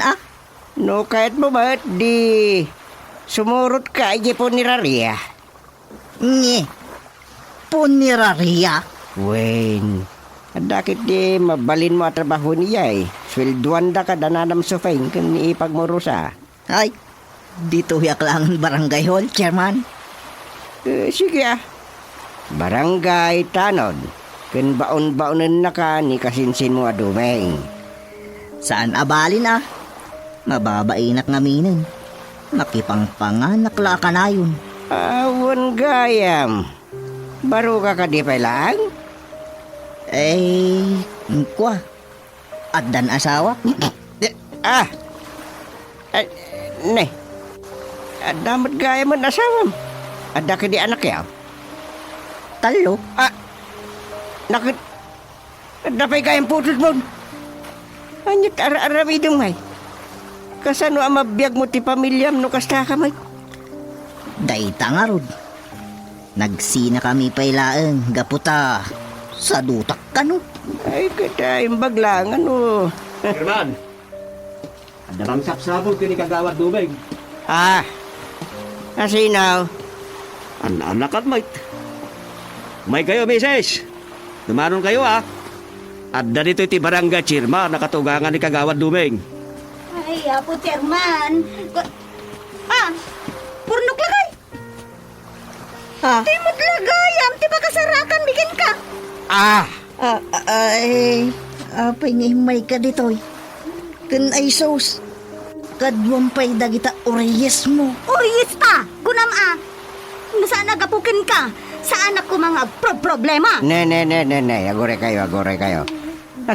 No kahit mo ba't di sumurot ka ay po ni Raria. Nye, punirariya. Wen, adakit di mabalin mo at trabaho niya eh. Swelduan da ka dananam sufain kan ipagmurusa. Ay, dito yak lang ang barangay hall, chairman. Sige Barangay tanod. Kan baon-baonan na ka ni kasinsin mo adumeng. Saan abalin Mababainak ngaminan. Makipangpanganak la ka na yun. Awan gayam. Baro ka di pa lang? Kwa. At dan asawa? Ne. Damat gaya man asawam. Ada ka di anak yaw? Talo? Nakit. Dapay gayang putot mo. Anyat ara-arami dumay. Kasano ang mabiyag mo ti pamilyam no kasta ka may? Dayta nga rod. Nagsina kami pailaan, gaputa. Sa dutak ka no. Ay, katayang baglangan no. Herman, ada bang sapsapol kini kagawad dumeng. Asinaw. Anak at mate. May kayo, misis. Dumanon kayo Adda dito iti barangay chairman nakatugangan ni kagawad dumeng. Ay, apo, chairman. Purnok lagay. Timot lagayam, ti makasarakan, bigyan ka. Apay nga himay ka ditoy. Kan ay sauce. Kadwampay dagita oreyes mo. Uriyis ta, kunam Nasaan nagapukin ka? Saan ako mga problema? Ne. Agore kayo.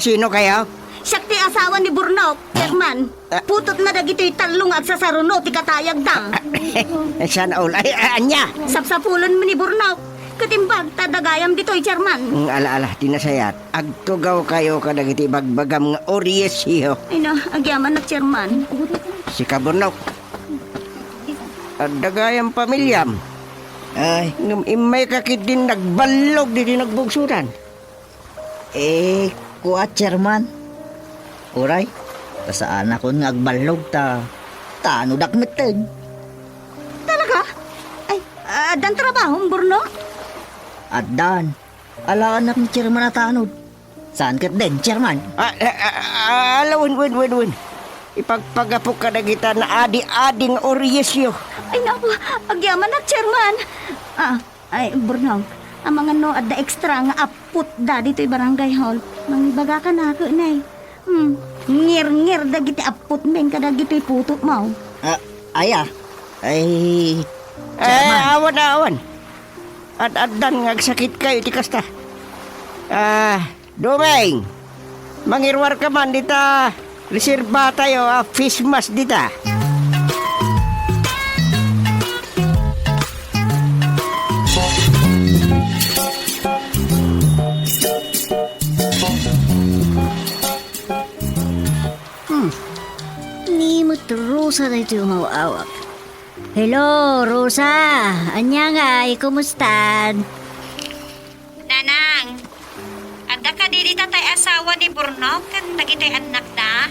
Sino kayo? Siyak ti asawa ni Burnok, chairman. Putot na dagito'y talong at sasaruno, ti katayag da. Sana all. Ay, anya. Sapsapulon mo ni Burnok. Katimbag, tadagayam dito'y chairman. Ala, tinasayat. Agtugaw kayo kadagiti bagbagam nga oryes siyo. Ay no, agyaman na chairman. Si Kaburnok. Dagayang pamilyam. Ay, Imay kakit din nagbalog di nagbugsuran. kuha chairman. Uray, kasaan ako nga agbalog ta. Tano dakmitin. Talaga? Ay, dan trabaho, Burnok? At dan, alaan na kong chairman na tanod. Saan kat din, chairman? Win. Ipagpagapok ka na kita na adi-ading oryesyo. Ay naku, agyaman na chairman. Ay, Burnok, ang mga no at the extra nga aput da dito'y barangay hall. Mangibaga ka na ako, nay. Ngir dagiti aput men kada dito'y putot mo. Awan. At dan ngagsakit kayo ti kasta. Dumeng. Mangirwar ka man dita. Reserba tayo fish mas dita. Ni mo true Rosa na ito yung awak. Hello, Rosa. Anya nga, kumusta? Nanang, ada ka di tay asawa ni Burnok kan dagitay anak da?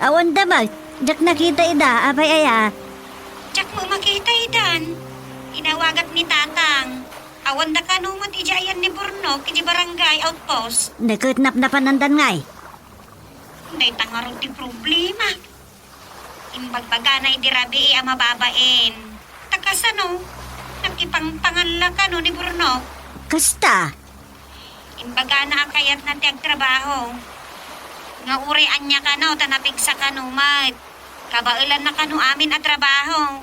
Awan da ba? Jak nakita ida, abay aya. Tsak mo makita idan. Inawagat ni Tatang. Awan da ka numot ijayan ni Burnok iti barangay outpost. Nakitnap na panandan ngay. Day tangarot ti problema. Imbagbaga na idirabi ang mababain. Takasano, nakipangpanganla ka no ni Burnok. Kasta? Imbaga na akayat na ti agtrabaho. Nga urian niya ka no, tanapigsa ka no, mat. Kabailan na ka no amin at trabaho.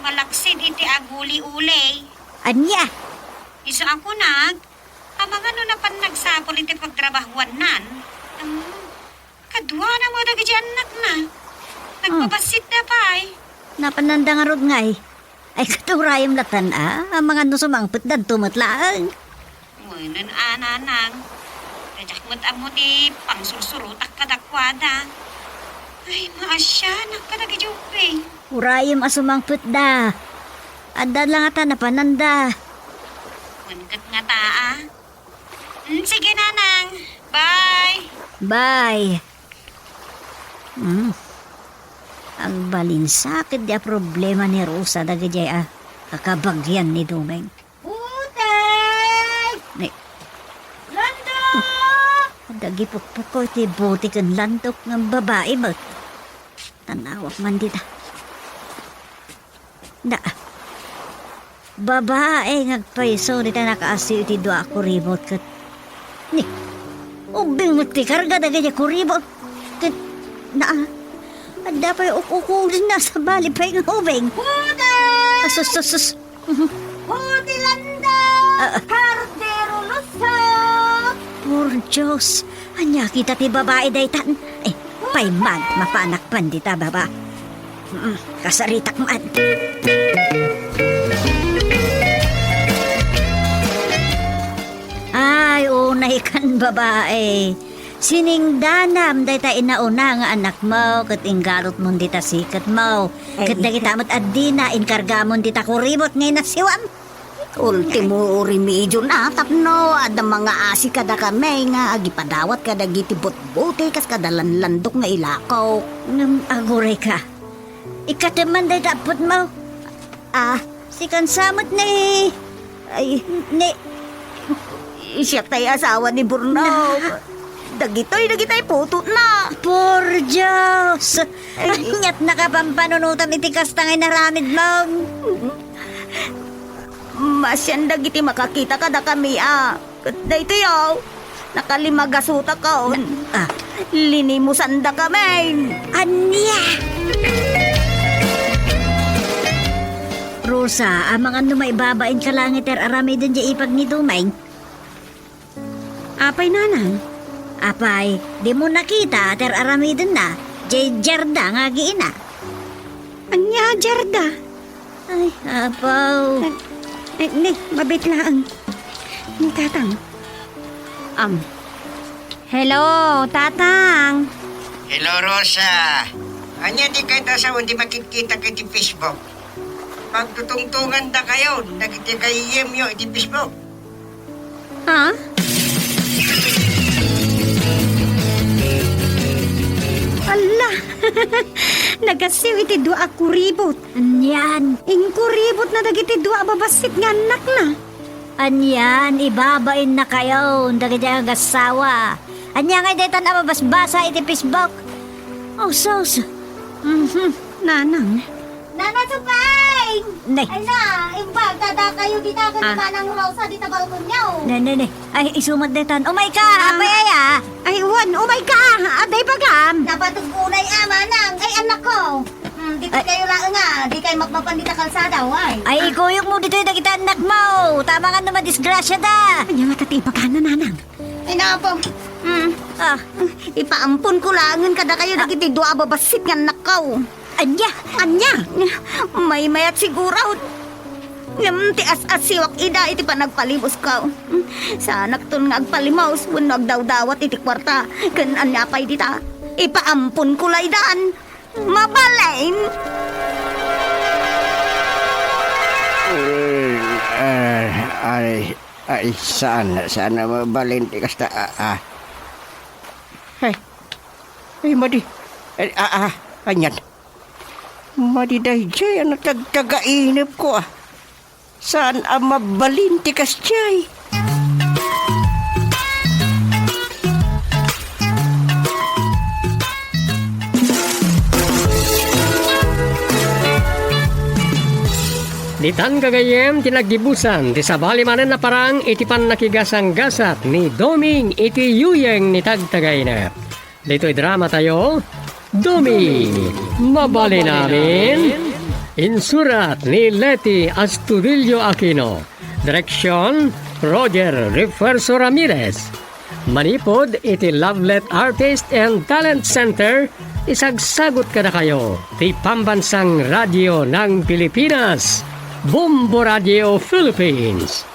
Malaksid iti aguli-ulay. Anya? Iso ako amang ano na pan nagsapol iti pagtrabahuan nan. Kadwa na mo dagi anak na. Nagpabasit na pa eh. Napananda nga rod ngay. Ay katurayam latan ang mga nusumangpit dan tumatlaang. Munan ananang. Kajak mo't amo ti pangsursurutak kadakwada. Ay maasya, nakadagi jupe. Urayam asumangpit da. Adda lang ata napananda. Mangkat nga taa. Sige nanang. Bye. Bye. Ang balinsakit di problema ni Rosa dagajay kakabagyan ni Dumeng. Utay! Landok! Dagi pukpukoy ti buti kan landok ng babae ba? Tanawak man dita. Da. Babae ngagpaiso dita nakaasiw ti doa ko remote kat. Ni. Ubing nagtikarga dagajay ko remote kat. Ada pa yung ukukulin na sa bali pa yung ubing. Utay! Asus. Uti landa! Kardero lusak! Poor Diyos. Anya kita ti babae daytan. Payman, mapanak pandita baba. Kasaritak man. Ay, unay kan babae. Siningdanam dayta inauna nga anak mo ket inggalot mo dita sikat mo. Ket dagita met adina inkarga mo dita kuribot ngay nasiwam. Ultimo remedyo na tapno ada mga asi kada kami nga agipadawat kada gitibot-bote kas kadalan landok nga ilakaw. Aguray ka. Ikataman day tapot mo. Si kansamot ni... Ay, siya tay asawa ni Burnok. Dagitoy putot na. Poor Diyos! Anyat nakapampanunutan iti kastangay naramid mo. Masyan dagiti makakita kada kami Dayto yaw. Nakalimagasuta ka Linimusan da kami. Anya! Rosa, amang ano maibabain ka langit aramid din di ipag ni Dumeng. Apay nanang? Apay, di mo nakita aramidin na. Jay Jarda nga giina. Anya, Jarda? Ay, apaw. Mabit lang. Ni Tatang. Hello, Tatang. Hello, Rosa. Anya di kayo sa hindi makikita kayo di Facebook. Pagtutungtungan da kayo, nagiti kayo yemyo di Facebook. Ha? Ala, nagasiw iti dua kuribot. Anyan. Kuribot na dagiti dua babasit nga anak na. Anyan, ibabain na kayo. Dagiti ang gasawa. Anyan nga daytan ang mabasbasa iti Facebook. Oh, sos. Nanang. Nana Supay! Nay. Ay na, imbag, tada kayo dita ka ng Rosa dita balkon niyo. Nay. Ay, isumad daytan. Oh my God, apay aya. Ay, wan, oh my God, aday pagam. Napatugunay amanang. Ay, anak ko. Di kayo lang nga, di kayo magmapandita kalsada, why? Ay, ikuyok mo dito yung nakita anak mo. Tama ka naman, disgrasya da. Anya nga tatipag ka na, nanang. Ay, napo. Ipaampun ko langan kada kayo nagiti dua babasit nga nakaw. Anya? May mayat siguro. Ngam ti as siwak ida iti panagpalimos ka. Sa anak ton nga agpalimaos when nagdawdawat iti kwarta. Kan anya pay dita. Ipaampun ko laydan. Mabalin? Ay, sana mabalin ti kasta, Ay, madi, kanyan. Madi dahi jay, nagkagainip ko, Saan mabalin ti kastiyay? Ditan kagayem tinagdibusan ti sabali manen na parang iti pan nakigasang-gasat ni Doming iti yuyeng ni tagtagay na. Dito'y drama tayo, Doming, mabali namin. Insurat ni Leti Astudillo Aquino. Direksyon, Roger Refuerzo Ramirez. Manipod iti Lovelet Artist and Talent Center. Isagsagot ka na kayo ti Pambansang Radyo ng Pilipinas. Bombo Radio Philippines.